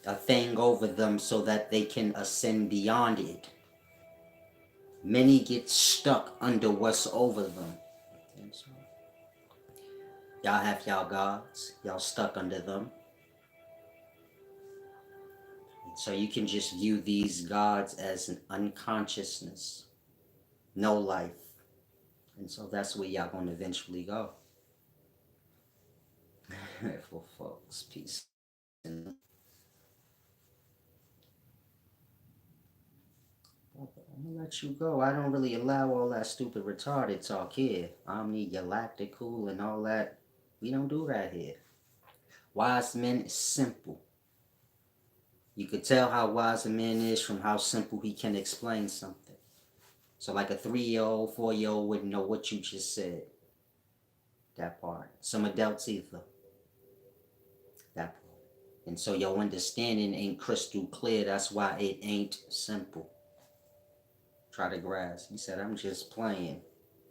a thing over them so that they can ascend beyond it. Many get stuck under what's over them. And so y'all have y'all gods, y'all stuck under them. And so you can just view these gods as an unconsciousness, no life. And so that's where y'all gonna eventually go. For folks, peace. I'm gonna let you go. I don't really allow all that stupid retarded talk here. Omni galactical and all that. We don't do that here. Wise men is simple. You could tell how wise a man is from how simple he can explain something. So like a 3-year-old, 4-year-old wouldn't know what you just said. That part. Some adults either. That part. And so your understanding ain't crystal clear. That's why it ain't simple. Try to grasp. He said, I'm just playing.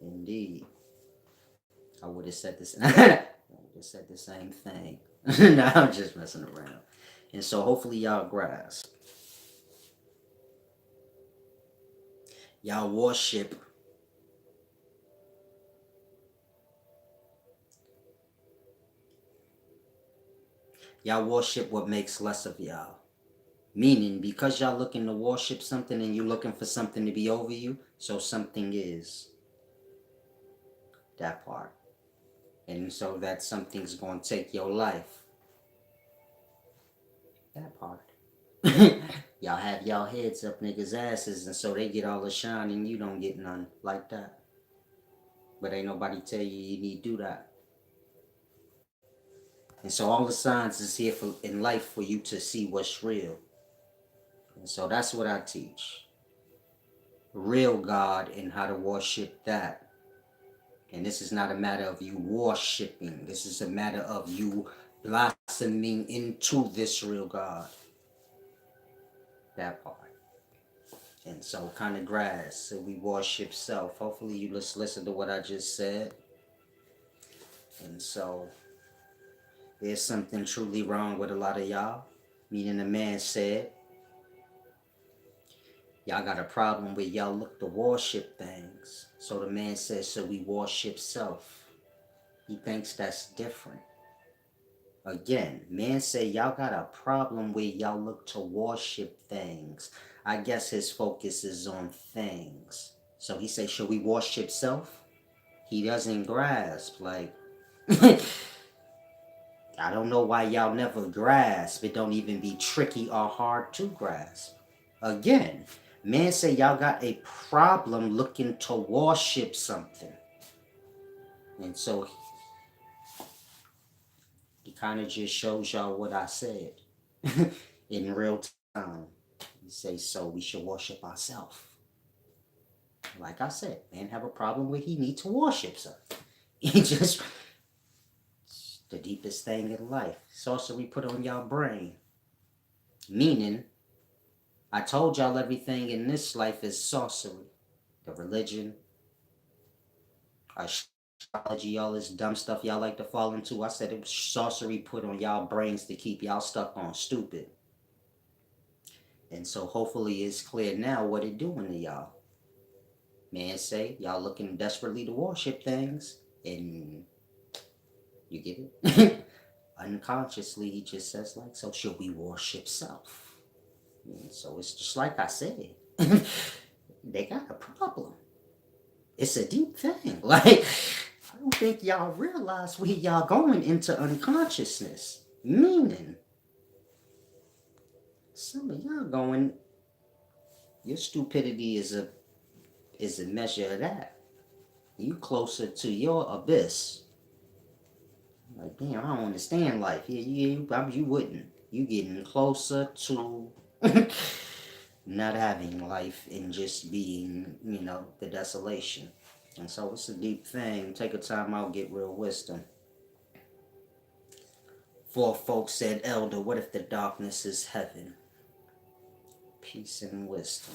Indeed. I would have said this. I would have said the same thing. No, I'm just messing around. And so hopefully y'all grasp. Y'all worship what makes less of y'all. Meaning, because y'all looking to worship something and you looking for something to be over you, so something is. That part. And so that something's going to take your life. That part. Y'all have y'all heads up niggas' asses, and so they get all the shine and you don't get none like that. But ain't nobody tell you need to do that. And so all the signs is here in life for you to see what's real. And so that's what I teach. Real God and how to worship that. And this is not a matter of you worshiping. This is a matter of you blossoming into this real God. That part. And so kind of grass. So we worship self. Hopefully you just listen to what I just said. And so there's something truly wrong with a lot of y'all. Meaning the man said, y'all got a problem where y'all look to worship things. So the man says, so we worship self. He thinks that's different. Again, man say y'all got a problem where y'all look to worship things. I guess his focus is on things. So he say, should we worship self? He doesn't grasp. Like, I don't know why y'all never grasp. It don't even be tricky or hard to grasp. Again, man say y'all got a problem looking to worship something. And so he kind of just shows y'all what I said in real time. He say, so we should worship ourselves. Like I said, man have a problem where he need to worship something. He just, the deepest thing in life. Sorcery put on y'all brain. Meaning, I told y'all everything in this life is sorcery. The religion, astrology, all this dumb stuff y'all like to fall into. I said it was sorcery put on y'all brains to keep y'all stuck on stupid. And so hopefully it's clear now what it doing to y'all. Man say y'all looking desperately to worship things, and you get it? Unconsciously he just says like, so should we worship self? And so it's just like I said. They got a problem. It's a deep thing. Like, I don't think y'all realize where y'all going into unconsciousness. Meaning, some of y'all going, your stupidity is a measure of that. You closer to your abyss. Like, damn, I don't understand life. Yeah, you wouldn't. You getting closer to not having life and just being, the desolation. And so it's a deep thing. Take a time out, get real wisdom. Four folks said, Elder, what if the darkness is heaven? Peace and wisdom.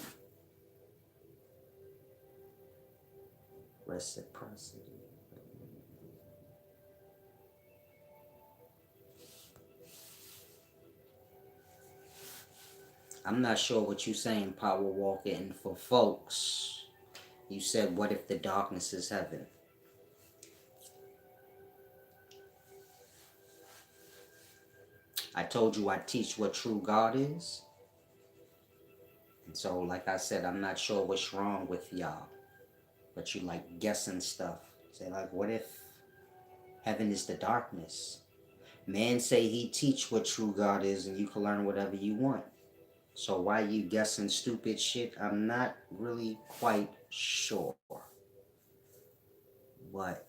Reciprocity. I'm not sure what you're saying, Power Walker. And for folks, you said, what if the darkness is heaven? I told you I teach what true God is. And so, like I said, I'm not sure what's wrong with y'all. But you like guessing stuff. Say, like, what if heaven is the darkness? Man say he teach what true God is and you can learn whatever you want. So why you guessing stupid shit? I'm not really quite sure. But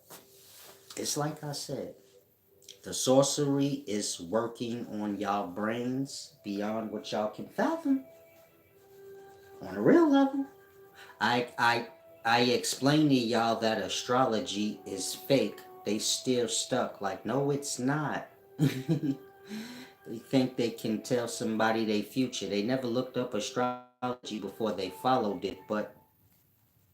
it's like I said, the sorcery is working on y'all brains beyond what y'all can fathom. On a real level. I explained to y'all that astrology is fake. They still stuck like, no, it's not. They think they can tell somebody their future. They never looked up astrology before they followed it,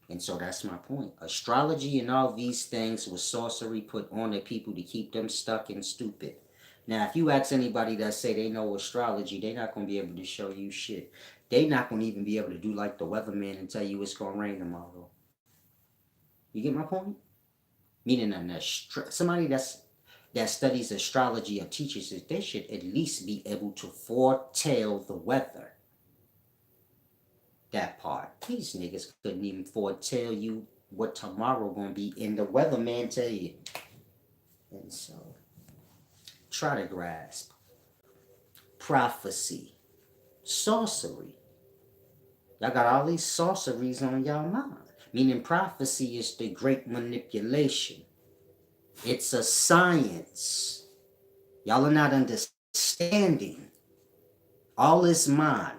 and so that's my point. Astrology and all these things was sorcery put on the people to keep them stuck and stupid. Now, if you ask anybody that say they know astrology, they're not going to be able to show you shit. They're not going to even be able to do like the weatherman and tell you it's going to rain tomorrow. You get my point? Meaning somebody that studies astrology or teaches it, they should at least be able to foretell the weather. That part. These niggas couldn't even foretell you what tomorrow gonna be, and the weatherman tell you. And so, try to grasp prophecy, sorcery. Y'all got all these sorceries on y'all mind. Meaning prophecy is the great manipulation. It's a science. Y'all are not understanding. All is mine.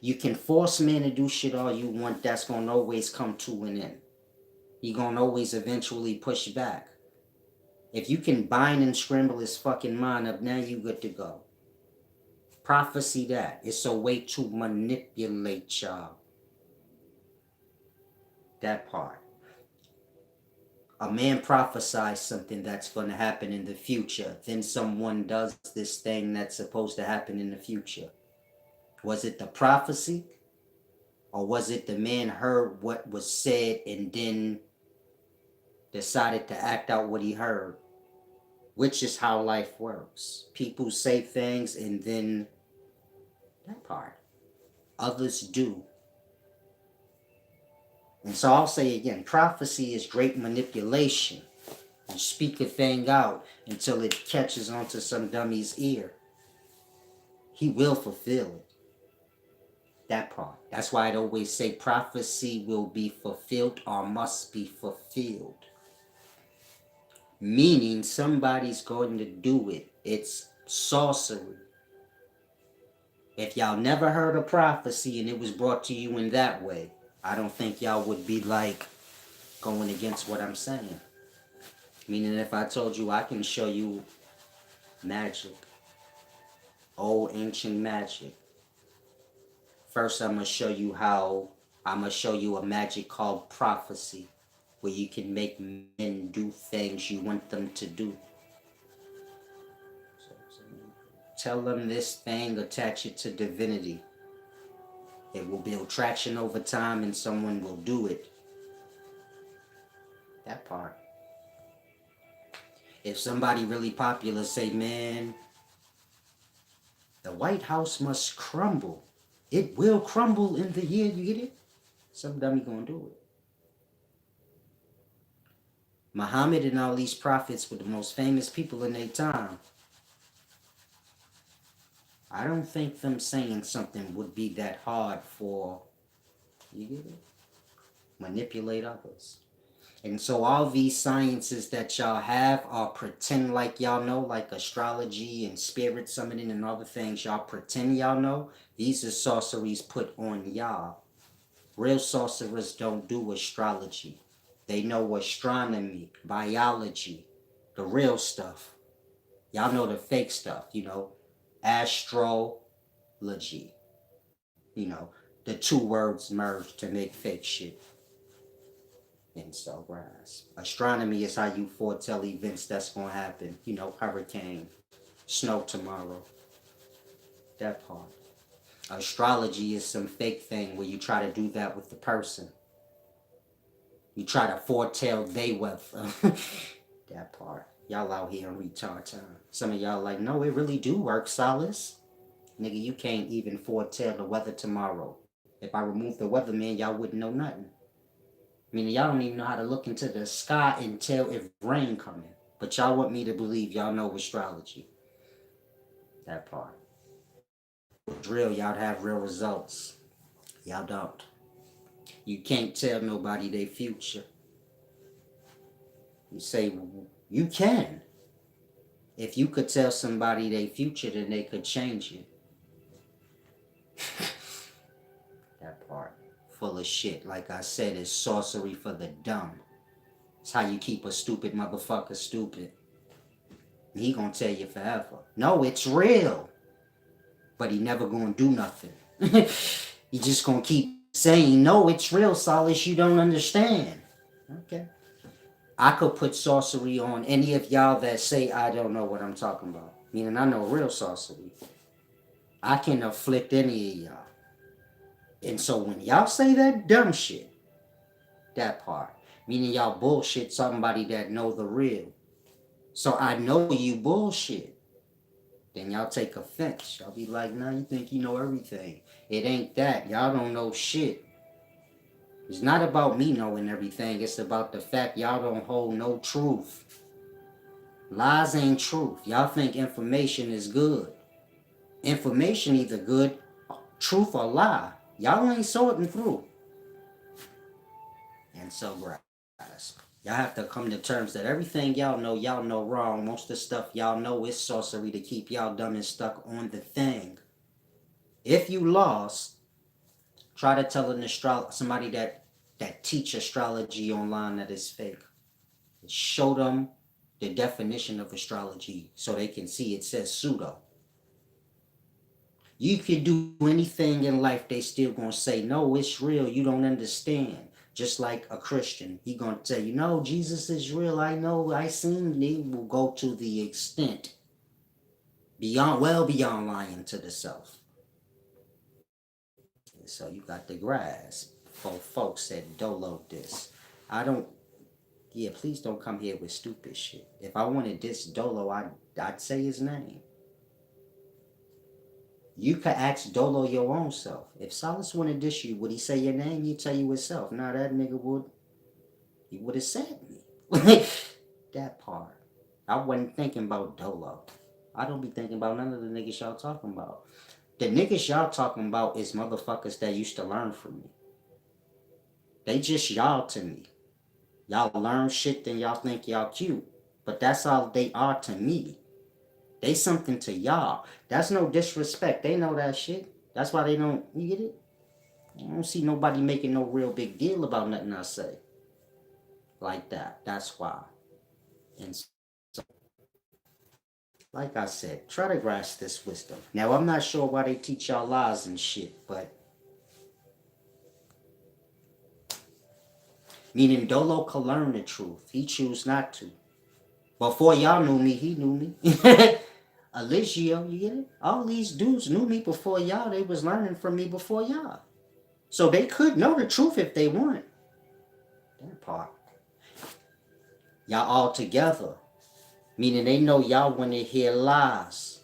You can force man to do shit all you want. That's going to always come to an end. You're going to always eventually push back. If you can bind and scramble his fucking mind up, now you good to go. Prophecy that. It's a way to manipulate y'all. That part. A man prophesies something that's going to happen in the future. Then someone does this thing that's supposed to happen in the future. Was it the prophecy? Or was it the man heard what was said and then decided to act out what he heard? Which is how life works. People say things and then that part. Others do. And so I'll say again, prophecy is great manipulation. You speak a thing out until it catches onto some dummy's ear. He will fulfill it. That part. That's why I'd always say prophecy will be fulfilled or must be fulfilled. Meaning somebody's going to do it. It's sorcery. If y'all never heard a prophecy and it was brought to you in that way, I don't think y'all would be like going against what I'm saying. Meaning if I told you I can show you magic, old ancient magic. First I'm going to show you a magic called prophecy, where you can make men do things you want them to do. Tell them this thing, attach it to divinity. It will build traction over time and someone will do it. That part. If somebody really popular say, man, the White House must crumble. It will crumble in the year, you get it? Some dummy gonna do it. Muhammad and all these prophets were the most famous people in their time. I don't think them saying something would be that hard for, you get it? Manipulate others. And so all these sciences that y'all have are pretend like y'all know, like astrology and spirit summoning and other things y'all pretend y'all know. These are sorceries put on y'all. Real sorcerers don't do astrology. They know astronomy, biology, the real stuff. Y'all know the fake stuff, astrology. The two words merged to make fake shit. And so, rise. Astronomy is how you foretell events that's gonna happen. Hurricane, snow tomorrow. That part. Astrology is some fake thing where you try to do that with the person. You try to foretell they weather. That part. Y'all out here in retard time. Some of y'all like, no, it really do work, Solace. Nigga, you can't even foretell the weather tomorrow. If I remove the weatherman, y'all wouldn't know nothing. Meaning y'all don't even know how to look into the sky and tell if rain coming. But y'all want me to believe y'all know astrology. That part. Drill, y'all have real results. Y'all don't. You can't tell nobody their future. You say, you can. If you could tell somebody their future, then they could change it. That part. Full of shit. Like I said, it's sorcery for the dumb. It's how you keep a stupid motherfucker stupid. He gonna tell you forever. No, it's real. But he never gonna do nothing. He just gonna keep saying, no, it's real, Solace, you don't understand. Okay. I could put sorcery on any of y'all that say I don't know what I'm talking about. Meaning I know real sorcery. I can afflict any of y'all. And so when y'all say that dumb shit, that part, meaning y'all bullshit somebody that know the real. So I know you bullshit. Then y'all take offense. Y'all be like, nah, you think you know everything. It ain't that. Y'all don't know shit. It's not about me knowing everything. It's about the fact y'all don't hold no truth. Lies ain't truth. Y'all think information is good. Information either good, truth, or lie. Y'all ain't sorting through. And so, guys, y'all have to come to terms that everything y'all know wrong. Most of the stuff y'all know is sorcery to keep y'all dumb and stuck on the thing. If you lost, try to tell somebody that teach astrology online that is fake. Show them the definition of astrology so they can see it says pseudo. You can do anything in life, they still gonna say, no, it's real, you don't understand. Just like a Christian, he gonna tell you, no, Jesus is real, I know, I seen. They will go to the extent well beyond lying to the self. So you got the grasp. Folks said dolo this. Please don't come here with stupid shit. If I wanted this Dolo, I'd say his name. You could ask Dolo your own self. If Solace wanted this you, would he say your name? He'd tell you himself. Nah, that nigga would. He would have said me. That part. I wasn't thinking about Dolo. I don't be thinking about none of the niggas y'all talking about. The niggas y'all talking about is motherfuckers that used to learn from me. They just y'all to me. Y'all learn shit, then y'all think y'all cute. But that's all they are to me. They something to y'all. That's no disrespect. They know that shit. That's why they don't, you get it? I don't see nobody making no real big deal about nothing I say. Like that. That's why. And so, like I said, try to grasp this wisdom. Now, I'm not sure why they teach y'all lies and shit, but meaning Dolo could learn the truth. He choose not to. Before y'all knew me, he knew me. Eligio, you get it? All these dudes knew me before y'all. They was learning from me before y'all. So they could know the truth if they want. That part. Y'all all together. Meaning they know y'all want to hear lies.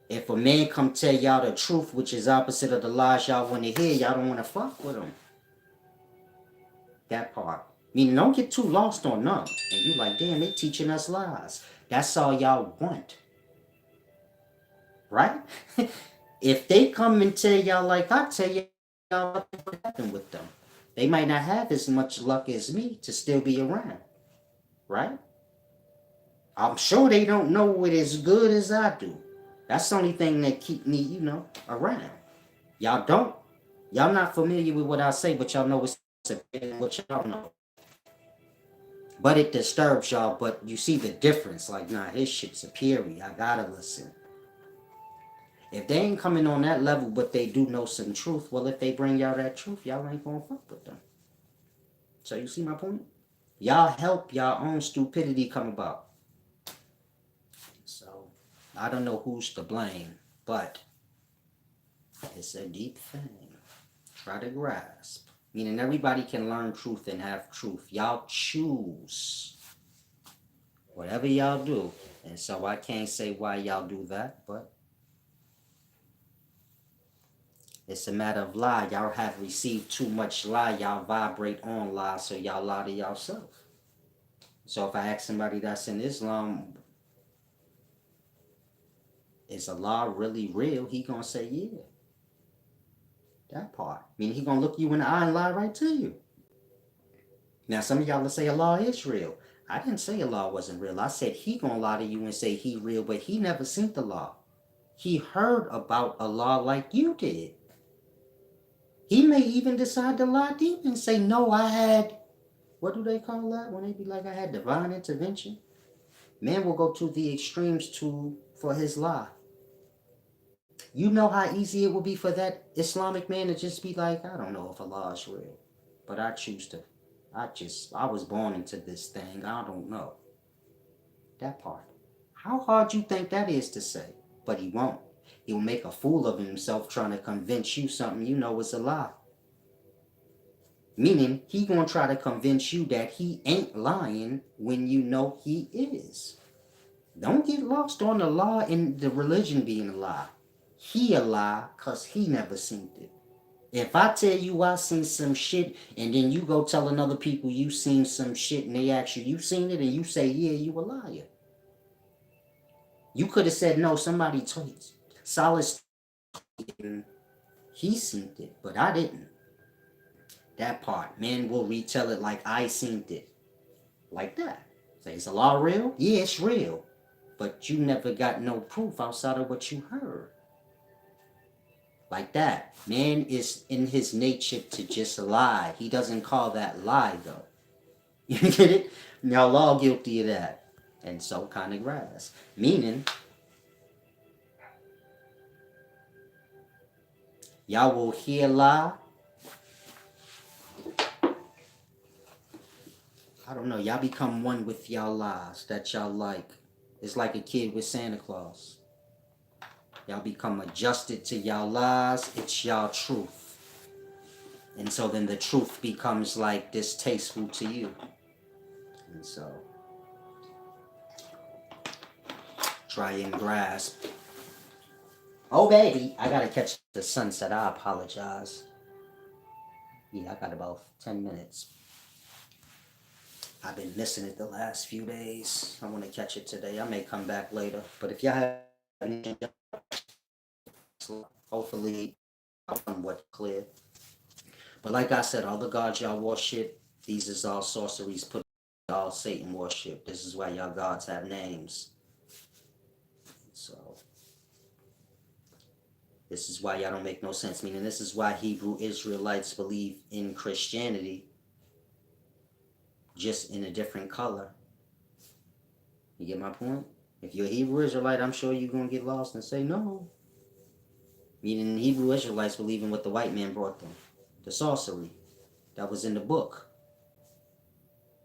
If a man come tell y'all the truth, which is opposite of the lies y'all want to hear, y'all don't want to fuck with him. That part. Meaning don't get too lost on them. And you like, damn, they teaching us lies. That's all y'all want. Right? If they come and tell y'all like I tell y'all what happened with them. They might not have as much luck as me to still be around, right? I'm sure they don't know it as good as I do. That's the only thing that keep me, around. Y'all don't. Y'all not familiar with what I say, but y'all know what y'all know. But it disturbs y'all, but you see the difference. Like, nah, his shit's superior. I gotta listen. If they ain't coming on that level, but they do know some truth, well, if they bring y'all that truth, y'all ain't gonna fuck with them. So you see my point? Y'all help y'all own stupidity come about. So I don't know who's to blame, but it's a deep thing. Try to grasp. Meaning everybody can learn truth and have truth. Y'all choose whatever y'all do. And so I can't say why y'all do that, but it's a matter of lie. Y'all have received too much lie. Y'all vibrate on lie, so y'all lie to yourself. So if I ask somebody that's in Islam, is Allah really real? He gonna say, yeah. That part. I mean, he gonna look you in the eye and lie right to you. Now, some of y'all will say Allah is real. I didn't say Allah wasn't real. I said he gonna lie to you and say he real, but he never seen the law. He heard about Allah like you did. He may even decide to lie deep and say, no, I had, what do they call that? When they be like, I had divine intervention? Man will go to the extremes for his lie. You know how easy it would be for that Islamic man to just be like, I don't know if Allah is real, but I choose to. I was born into this thing. I don't know. That part. How hard you think that is to say? But he won't. He'll make a fool of himself trying to convince you something you know is a lie. Meaning, he gonna try to convince you that he ain't lying when you know he is. Don't get lost on the law and the religion being a lie. He a lie because he never seen it. If I tell you I seen some shit and then you go telling other people you seen some shit and they ask you seen it and you say, yeah, you a liar. You could have said, no, somebody told solid he seen it, but I didn't. That part, man will retell it like I seen it. Like that. Say, is the law real? Yeah, it's real. But you never got no proof outside of what you heard. Like that. Man is in his nature to just lie. He doesn't call that lie, though. You get it? Y'all all guilty of that. And so kind of grass. Meaning, y'all will hear lie. I don't know. Y'all become one with y'all lies that y'all like. It's like a kid with Santa Claus. Y'all become adjusted to y'all lies. It's y'all truth. And so then the truth becomes like distasteful to you. And so try and grasp. Oh, baby, I gotta catch the sunset. I apologize. Yeah, I got about 10 minutes. I've been missing it the last few days. I want to catch it today. I may come back later. But if y'all have any, hopefully I'm somewhat clear. But like I said, all the gods y'all worship, these is all sorceries put all Satan worship. This is why y'all gods have names. So this is why y'all don't make no sense. Meaning this is why Hebrew Israelites believe in Christianity, just in a different color. You get my point? If you're a Hebrew Israelite, I'm sure you're going to get lost and say no. Meaning Hebrew Israelites believe in what the white man brought them. The sorcery that was in the book.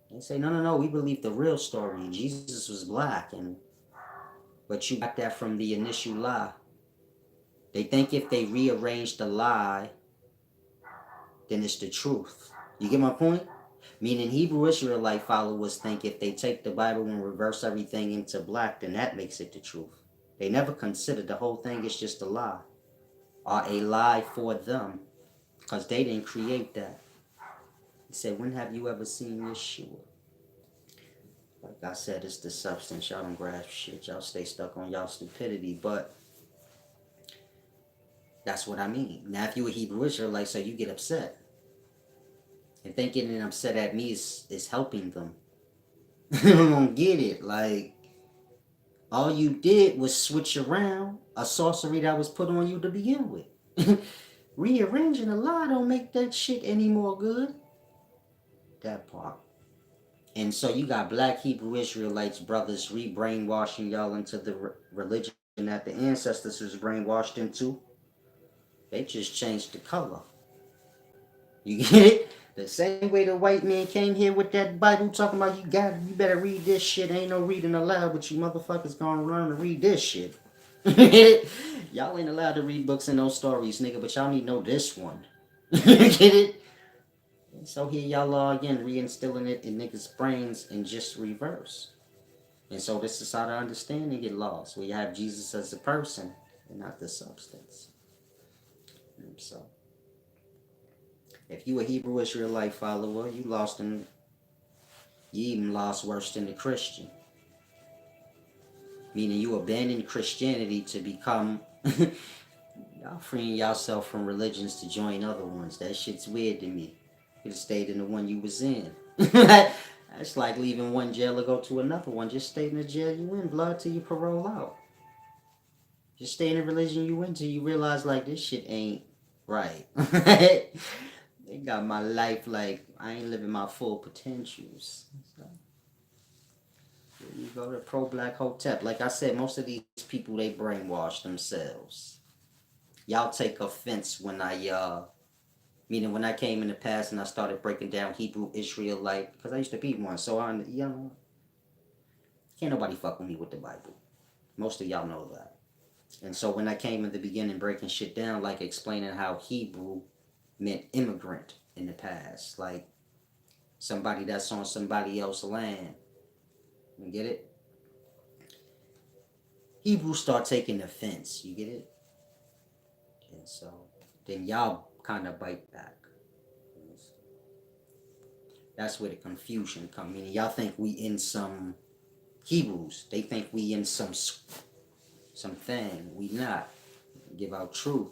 They say, no, we believe the real story. Jesus was black, but you got that from the initial lie. They think if they rearrange the lie, then it's the truth. You get my point? Meaning Hebrew Israelite followers think if they take the Bible and reverse everything into black, then that makes it the truth. They never consider the whole thing is just a lie. Or a lie for them. Because they didn't create that. He said, when have you ever seen Yeshua? Like I said, it's the substance. Y'all don't grasp shit. Y'all stay stuck on y'all stupidity. But that's what I mean. Now, if you a Hebrew Israelite, so you get upset. And them getting upset at me is helping them. I don't get it. Like, all you did was switch around a sorcery that was put on you to begin with. Rearranging a lie don't make that shit any more good. That part. And so you got black Hebrew Israelites brothers re-brainwashing y'all into the religion that the ancestors was brainwashed into. They just changed the color. You get it? The same way the white man came here with that Bible talking about you better read this shit. Ain't no reading aloud, but you motherfuckers gonna learn to read this shit. Y'all ain't allowed to read books and no stories, nigga, but y'all need to know this one. You get it? And so here y'all are again reinstilling it in niggas' brains in just reverse. And so this is how the understanding get lost, where you have Jesus as a person and not the substance. And so if you a Hebrew Israelite follower, you even lost worse than the Christian. Meaning you abandoned Christianity to become y'all freeing yourself from religions to join other ones. That shit's weird to me. You could have stayed in the one you was in. That's like leaving one jail to go to another one. Just stay in the jail you in, blood, till you parole out. Just stay in the religion you in till you realize like this shit ain't right. They got my life like I ain't living my full potentials. So, here you go to pro-black hotep. Like I said, most of these people they brainwash themselves. Y'all take offense when meaning when I came in the past and I started breaking down Hebrew Israelite, because I used to be one. So can't nobody fuck with me with the Bible. Most of y'all know that. And so when I came in the beginning breaking shit down, like explaining how Hebrew meant immigrant in the past, like somebody that's on somebody else's land. You get it? Hebrews start taking offense. You get it? And so then y'all kind of bite back. That's where the confusion come. Meaning y'all think we in some Hebrews. They think we in some thing. We not. Give out truth.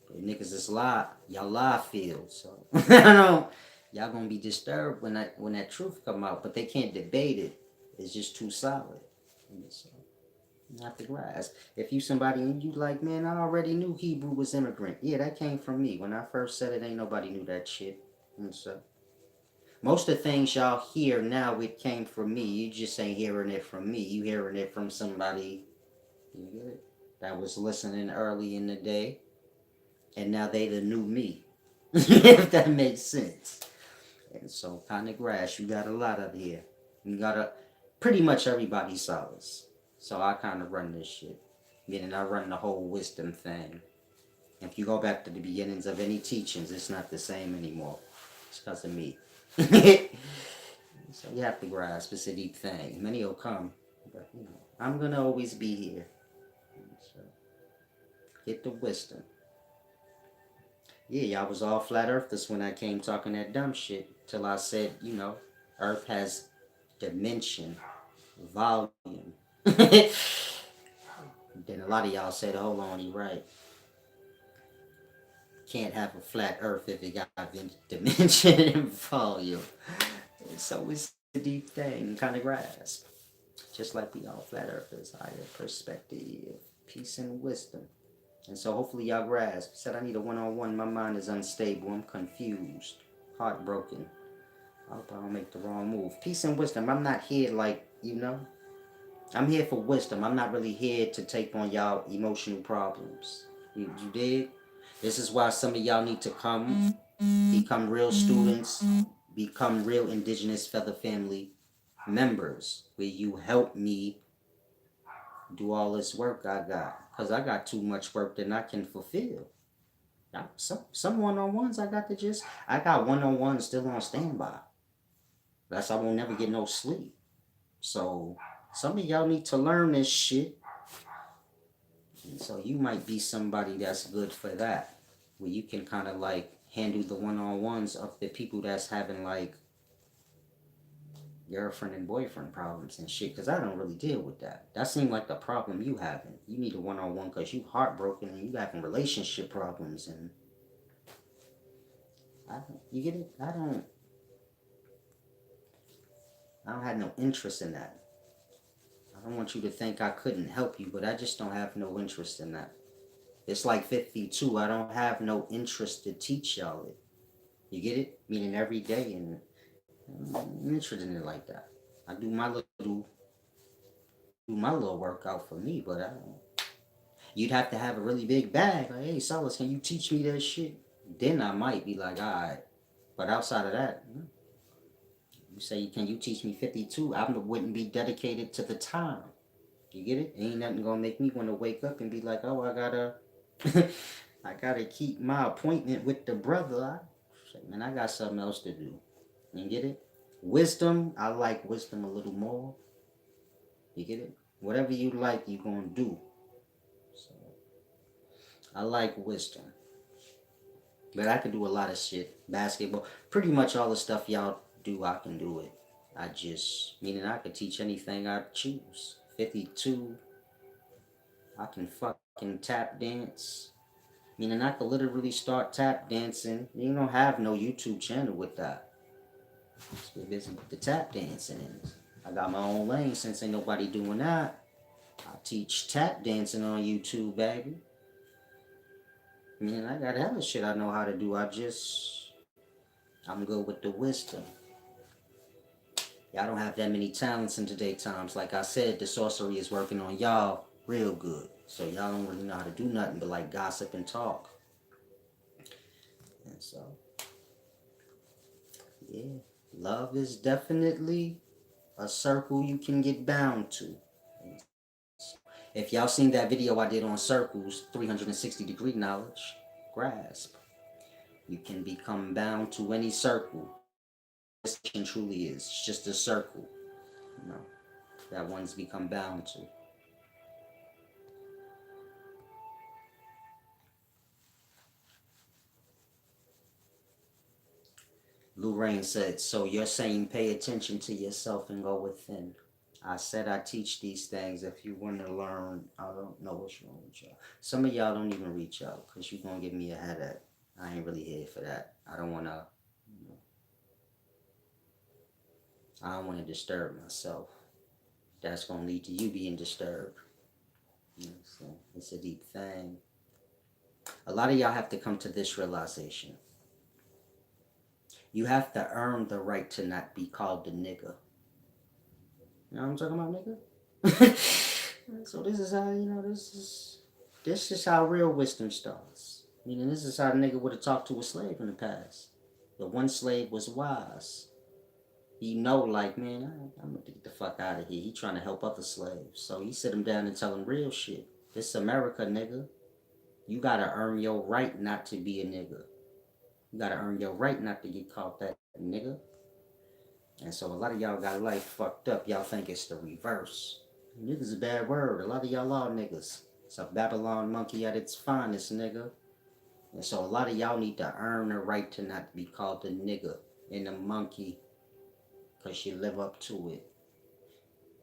But niggas is lie. Y'all lie field. So I don't know. Y'all gonna be disturbed when that truth come out. But they can't debate it. It's just too solid. So, not the grass. If you somebody and you like, man, I already knew Hebrew was immigrant. Yeah, that came from me. When I first said it, ain't nobody knew that shit. And so most of the things y'all hear now, it came from me. You just ain't hearing it from me. You hearing it from somebody, you get it, that was listening early in the day, and now they the new me. If that makes sense. And so, kind of grass, you got a lot of here. You got pretty much everybody's solace. So I kind of run this shit. Meaning I run the whole wisdom thing. If you go back to the beginnings of any teachings, it's not the same anymore. It's because of me. So you have to grasp it's a deep thing. Many will come, but I'm gonna always be here. So get the wisdom. Yeah, y'all was all flat earthers when I came talking that dumb shit. Till I said, Earth has dimension, volume. Then a lot of y'all said, hold on, you right. Can't have a flat earth if it got dimension and volume. So it's a deep thing, kind of grasp. Just like we all flat earthers, higher perspective, peace and wisdom. And so hopefully y'all grasp. Said I need a one-on-one. My mind is unstable. I'm confused, heartbroken. I hope I don't make the wrong move. Peace and wisdom. I'm not here I'm here for wisdom. I'm not really here to take on y'all emotional problems. You dig? This is why some of y'all need to become real students, become real indigenous feather family members, where you help me do all this work I got. Because I got too much work that I can fulfill. Some one-on-ones I got one-on-ones still on standby. That's I won't never get no sleep. So some of y'all need to learn this shit. And so you might be somebody that's good for that. Where you can kind of like handle the one-on-ones of the people that's having like girlfriend and boyfriend problems and shit, because I don't really deal with that. That seemed like the problem you having. You need a one-on-one because you heartbroken and you having relationship problems, and You get it? I don't have no interest in that. I don't want you to think I couldn't help you, but I just don't have no interest in that. It's like 52. I don't have no interest to teach y'all it. You get it? Meaning every day, and I'm interested in it like that. I do my little workout for me, but I don't. You'd have to have a really big bag. Like, hey, Silas, can you teach me that shit? Then I might be like, all right. But outside of that, you say, can you teach me 52? I wouldn't be dedicated to the time. You get it? Ain't nothing gonna make me want to wake up and be like, oh, I gotta, I gotta keep my appointment with the brother. Man, I got something else to do. You get it? Wisdom, I like wisdom a little more. You get it? Whatever you like, you gonna do. So, I like wisdom. But I can do a lot of shit. Basketball. Pretty much all the stuff y'all do, I can do it. Meaning I could teach anything I choose. 52, I can fucking tap dance. Meaning I could literally start tap dancing. You don't have no YouTube channel with that. Just get busy with the tap dancing. I got my own lane since ain't nobody doing that. I teach tap dancing on YouTube, baby. I got hella shit I know how to do. I'm good with the wisdom. Y'all don't have that many talents in today's times. Like I said, the sorcery is working on y'all real good. So y'all don't really know how to do nothing but like gossip and talk. And so, yeah, love is definitely a circle you can get bound to. If y'all seen that video I did on circles, 360-degree knowledge, grasp. You can become bound to any circle. This truly is. It's just a circle, that one's become bound to. Lorraine said, so you're saying pay attention to yourself and go within. I said I teach these things. If you want to learn, I don't know what's wrong with y'all. Some of y'all don't even reach out because you're going to give me a headache. I ain't really here for that. I don't want to disturb myself. That's going to lead to you being disturbed. So it's a deep thing. A lot of y'all have to come to this realization. You have to earn the right to not be called a nigga. You know what I'm talking about, nigga? So this is how, this is how real wisdom starts. This is how a nigga would have talked to a slave in the past. The one slave was wise. He know, like, man, I'm gonna get the fuck out of here. He trying to help other slaves. So he sit him down and tell him real shit. This America, nigga. You gotta earn your right not to be a nigga. You gotta earn your right not to get called that nigga. And so a lot of y'all got life fucked up. Y'all think it's the reverse. Nigga's a bad word. A lot of y'all are niggas. It's a Babylon monkey at its finest, nigga. And so a lot of y'all need to earn the right to not be called a nigga and a monkey because you live up to it.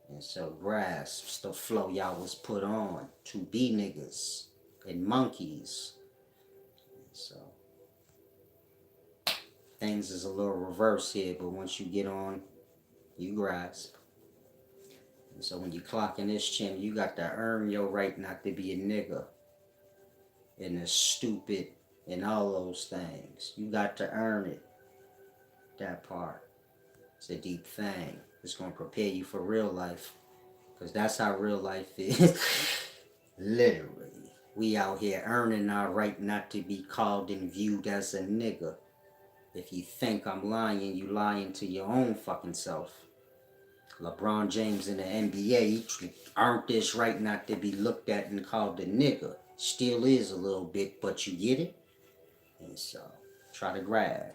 And so grasps the flow y'all was put on to be niggas and monkeys. And so things is a little reverse here, but once you get on, you grasp. And so when you clock in this chin, you got to earn your right not to be a nigga and a stupid and all those things. You got to earn it. That part. It's a deep thing. It's going to prepare you for real life. Because that's how real life is. Literally. We out here earning our right not to be called and viewed as a nigga. If you think I'm lying, you lying to your own fucking self. LeBron James in the NBA, he earned this right not to be looked at and called a nigga. Still is a little bit, but you get it? And so, try to grasp.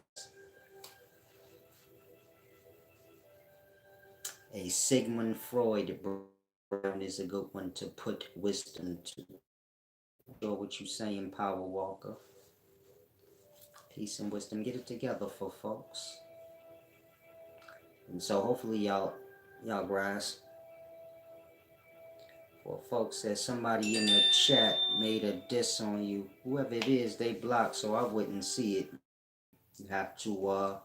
A Sigmund Freud Brown is a good one to put wisdom to. Sure what you saying, Power Walker. Peace and wisdom. Get it together for folks. And so hopefully y'all grasp. For folks that somebody in the chat made a diss on you. Whoever it is, they blocked so I wouldn't see it. You have to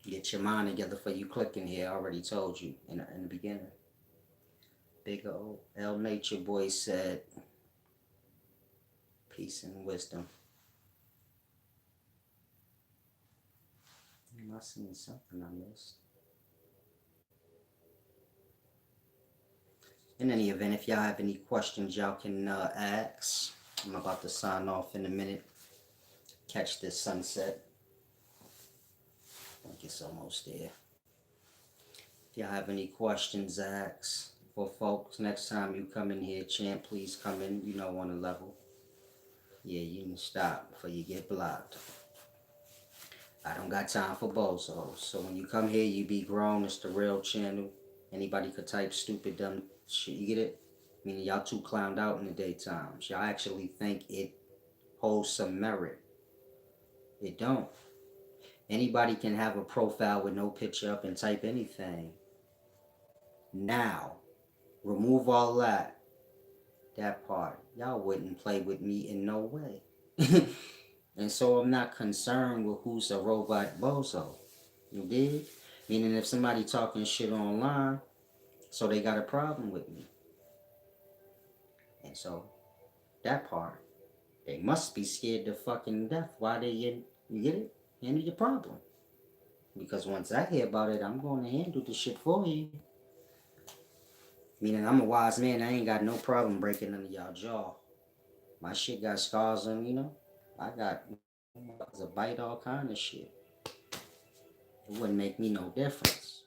get your mind together for you clicking here. I already told you in the beginning. Big old L Nature Boy said, peace and wisdom. Am I seeing something I missed? In any event, if y'all have any questions, y'all can ask. I'm about to sign off in a minute. Catch this sunset. I think it's almost there. If y'all have any questions, ask. For folks, next time you come in here, champ, please come in, on a level. Yeah, you can stop before you get blocked. I don't got time for bozos. So when you come here, you be grown. It's the real channel. Anybody could type stupid, dumb shit. You get it? Meaning y'all too clowned out in the daytime. Y'all actually think it holds some merit. It don't. Anybody can have a profile with no picture up and type anything. Now, remove all that part. Y'all wouldn't play with me in no way. And so I'm not concerned with who's a robot bozo. You dig? Meaning if somebody talking shit online, so they got a problem with me. And so that part, they must be scared to fucking death. Why they in, you get it? Handle your problem. Because once I hear about it, I'm going to handle the shit for you. Meaning I'm a wise man. I ain't got no problem breaking under y'all jaw. My shit got scars on, I got a bite, all kind of shit. It wouldn't make me no difference.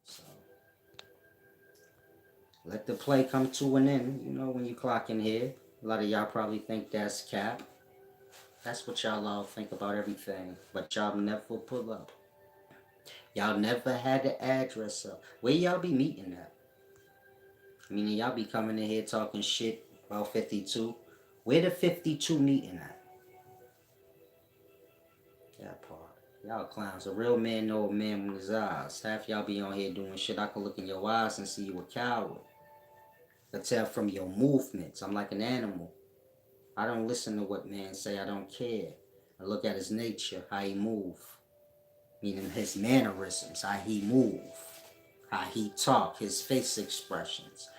So let the play come to an end, when you clock in here. A lot of y'all probably think that's cap. That's what y'all all think about everything. But y'all never pull up. Y'all never had the address up. Where y'all be meeting at? Meaning y'all be coming in here talking shit about 52. Where the 52 meeting at? That part. Y'all clowns. A real man know a man with his eyes. Half y'all be on here doing shit. I can look in your eyes and see you a coward. I tell from your movements. I'm like an animal. I don't listen to what man say. I don't care. I look at his nature, how he move. Meaning his mannerisms, how he move. How he talk, his face expressions.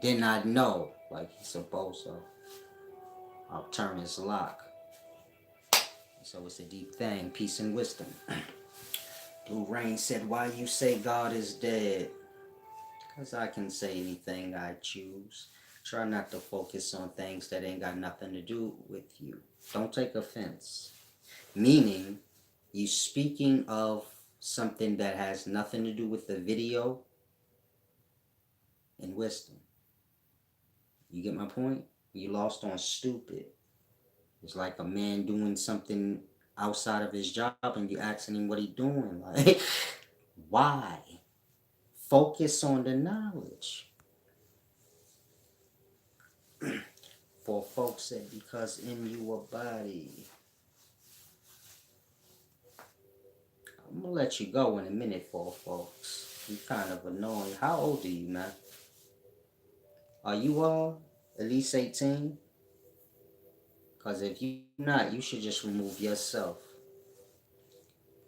Then I know, like he's a bozo. I'll turn his lock. So it's a deep thing. Peace and wisdom. Blue Rain said, why you say God is dead? Because I can say anything I choose. Try not to focus on things that ain't got nothing to do with you. Don't take offense. Meaning, you speaking of something that has nothing to do with the video and wisdom. You get my point? You lost on stupid. It's like a man doing something outside of his job and you asking him what he doing. Like, why? Focus on the knowledge. For folks said, because in you a body. I'm gonna let you go in a minute, for folks. You kind of annoying. How old are you, man? Are you at least 18? Because if you not, you should just remove yourself.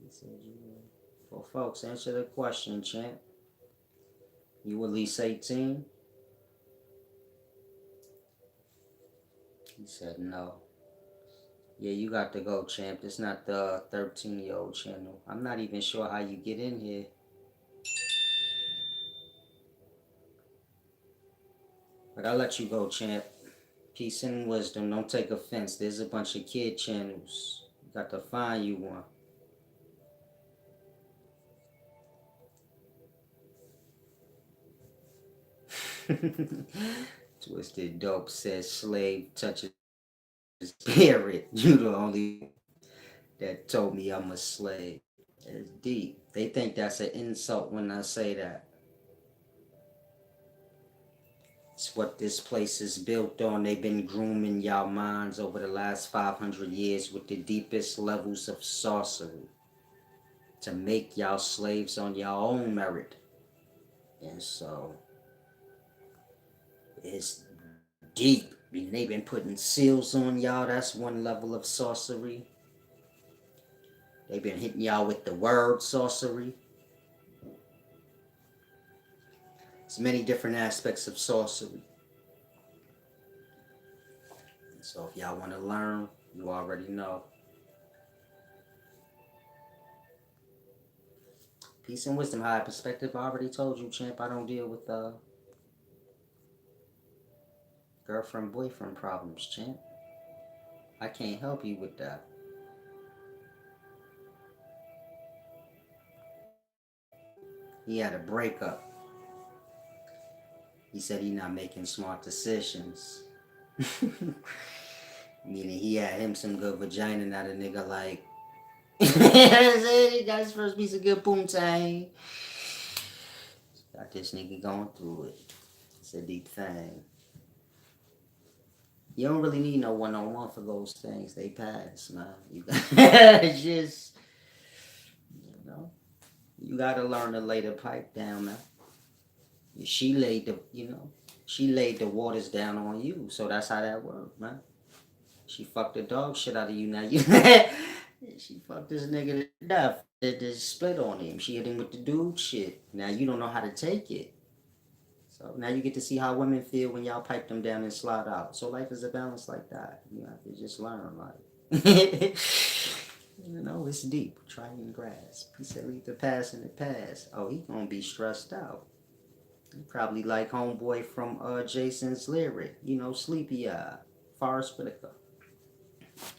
He said you were. For folks, answer the question, champ. You at least 18? He said no. Yeah, you got to go, champ. It's not the 13-year-old channel. I'm not even sure how you get in here. But I'll let you go, champ. Peace and wisdom. Don't take offense. There's a bunch of kid channels. You got to find you one. Twisted Dope says slave touches spirit. You the only that told me I'm a slave. It's deep. They think that's an insult when I say that. It's what this place is built on. They've been grooming y'all minds over the last 500 years with the deepest levels of sorcery to make y'all slaves on y'all own merit. And so it's deep. They've been putting seals on y'all. That's one level of sorcery. They've been hitting y'all with the word sorcery. There's many different aspects of sorcery. So if y'all want to learn, you already know. Peace and wisdom, high perspective. I already told you, champ, I don't deal with girlfriend, boyfriend problems, champ. I can't help you with that. He had a breakup. He said he not making smart decisions. Meaning he had him some good vagina, not a nigga like. He got his first piece of good poontang. Got this nigga going through it. It's a deep thing. You don't really need no one-on-one for those things. They pass, man. You got just, you know, you gotta learn to lay the pipe down, man. She laid the waters down on you, so that's how that worked, man. She fucked the dog shit out of you. Now you, she fucked this nigga to death. They split on him. She hit him with the dude shit. Now you don't know how to take it. So now you get to see how women feel when y'all pipe them down and slide out. So life is a balance like that. You have to just learn, like, you know, it's deep. Try and grasp. He said, leave the past in the past. Oh, he gonna be stressed out. He probably like homeboy from Jason's lyric. You know, Sleepy Eye, Forrest Whitaker.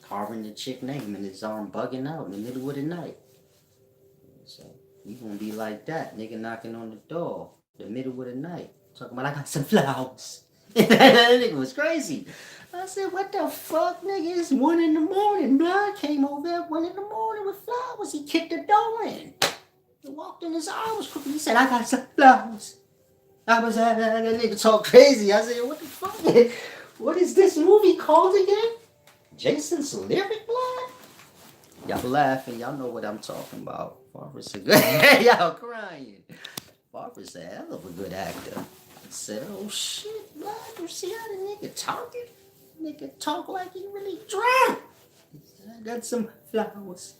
Carving the chick name and his arm bugging out in the middle of the night. So you gonna be like that, nigga knocking on the door, the middle of the night, talking about I got some flowers. That nigga was crazy. I said, what the fuck, nigga? It's 1 in the morning. Blood came over at 1 in the morning with flowers. He kicked the door in. He walked in, his arm was crooked. He said, I got some flowers. I was that nigga talk crazy. I said, what the fuck? What is this movie called again? Jason's lyric, blood? Y'all laughing, y'all know what I'm talking about. Barbara's a good y'all crying. Barbara's a hell of a good actor. I said, oh shit, blood, you see how the nigga talking? Nigga talk like he really drunk. He said, I got some flowers.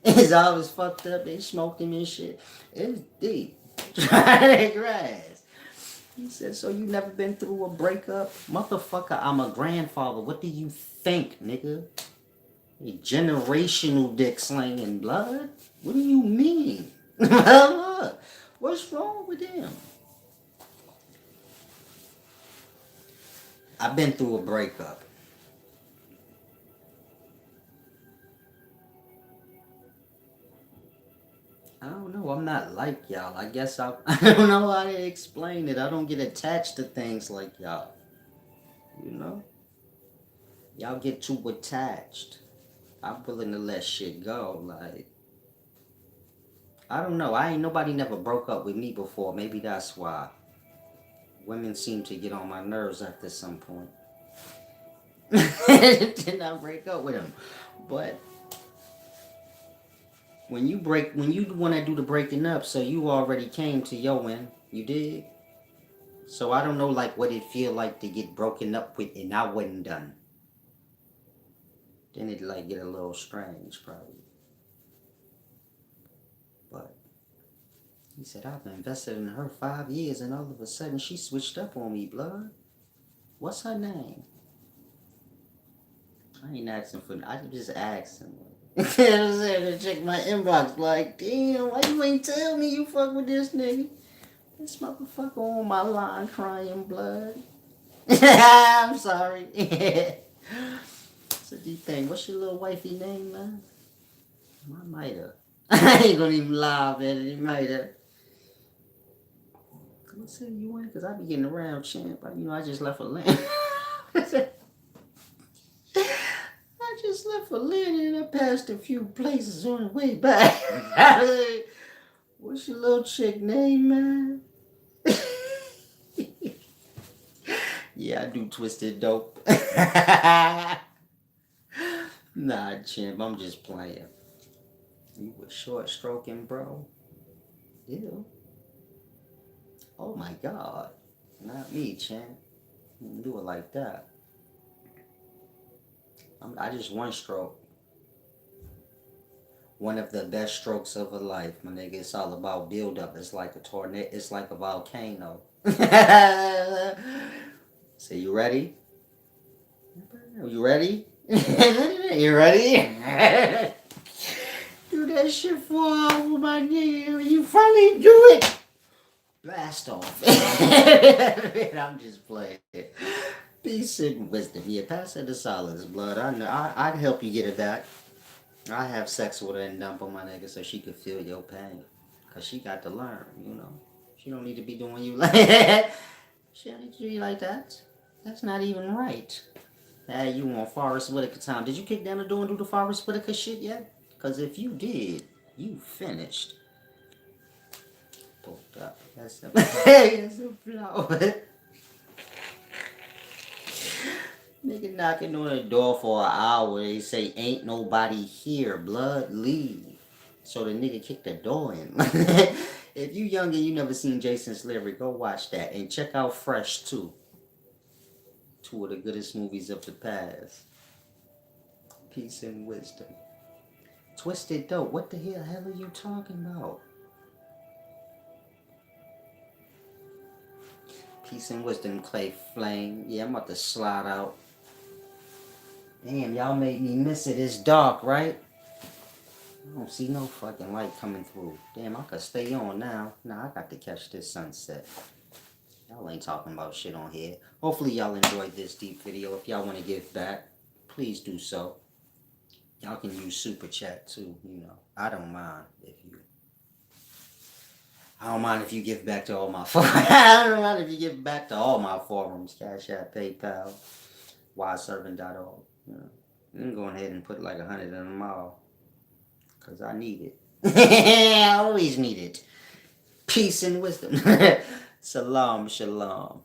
His eye was fucked up, they smoked him and shit. It was deep. Try to grass. He said, so you never been through a breakup? Motherfucker, I'm a grandfather. What do you think, nigga? A generational dick slinging, blood? What do you mean? What's wrong with him? I've been through a breakup. I don't know. I'm not like y'all. I guess I don't know how to explain it. I don't get attached to things like y'all. You know? Y'all get too attached. I'm willing to let shit go. Like, I don't know. Nobody never broke up with me before. Maybe that's why. Women seem to get on my nerves after some point. Did not break up with them. But when you want to do the breaking up, so you already came to your end. You did. So I don't know like what it feel like to get broken up with and I wasn't done. Then it like get a little strange probably. But he said, I've invested in her 5 years and all of a sudden she switched up on me, blood. What's her name? I ain't asking for, I just asking. I was there to check my inbox like, damn, why you ain't tell me you fuck with this nigga? This motherfucker on my line crying blood. I'm sorry. So do you think, what's your little wifey name, man? I might have. I ain't gonna even lie, man. He might have. What city you in? Because I be getting around, champ. I just left Atlanta. I just left Atlanta and I passed a few places on the way back. What's your little chick name, man? Yeah, I do twisted dope. Nah, champ, I'm just playing. You were short stroking, bro. Ew. Oh my god. Not me, champ. You don't do it like that. I just one stroke. One of the best strokes of a life, my nigga. It's all about build up. It's like a tornado. It's like a volcano. So you ready? You ready? You ready? Do that shit for all my nigga. You finally do it. Blast off. I'm just playing. Peace and wisdom. Yeah, pass her the silence, blood. I know. I'd help you get it back. I have sex with her and dump on my nigga so she could feel your pain. Cause she got to learn, you know. She don't need to be doing you like that. She don't need to do you like that. That's not even right. Hey, you on Forrest Whitaker time. Did you kick down the door and do the Forrest Whitaker shit yet? Cause if you did, you finished. Pulled up. That's a that's a flower. Nigga knocking on the door for an hour. They say, ain't nobody here. Blood, leave. So the nigga kicked the door in. If you young and you never seen Jason Slavery, go watch that. And check out Fresh, too. Two of the goodest movies of the past. Peace and wisdom. Twisted Dope. What the hell are you talking about? Peace and wisdom, Clay Flame. Yeah, I'm about to slide out. Damn, y'all made me miss it. It's dark, right? I don't see no fucking light coming through. Damn, I could stay on now. Nah, I got to catch this sunset. Y'all ain't talking about shit on here. Hopefully y'all enjoyed this deep video. If y'all want to give back, please do so. Y'all can use super chat too, you know. I don't mind if you give back to all my forums. I don't mind if you give back to all my forums. Cash App, PayPal, wiseservant.org. You know, you can go ahead and put like 100 in them all. Cause I need it. I always need it. Peace and wisdom. Salam, shalom.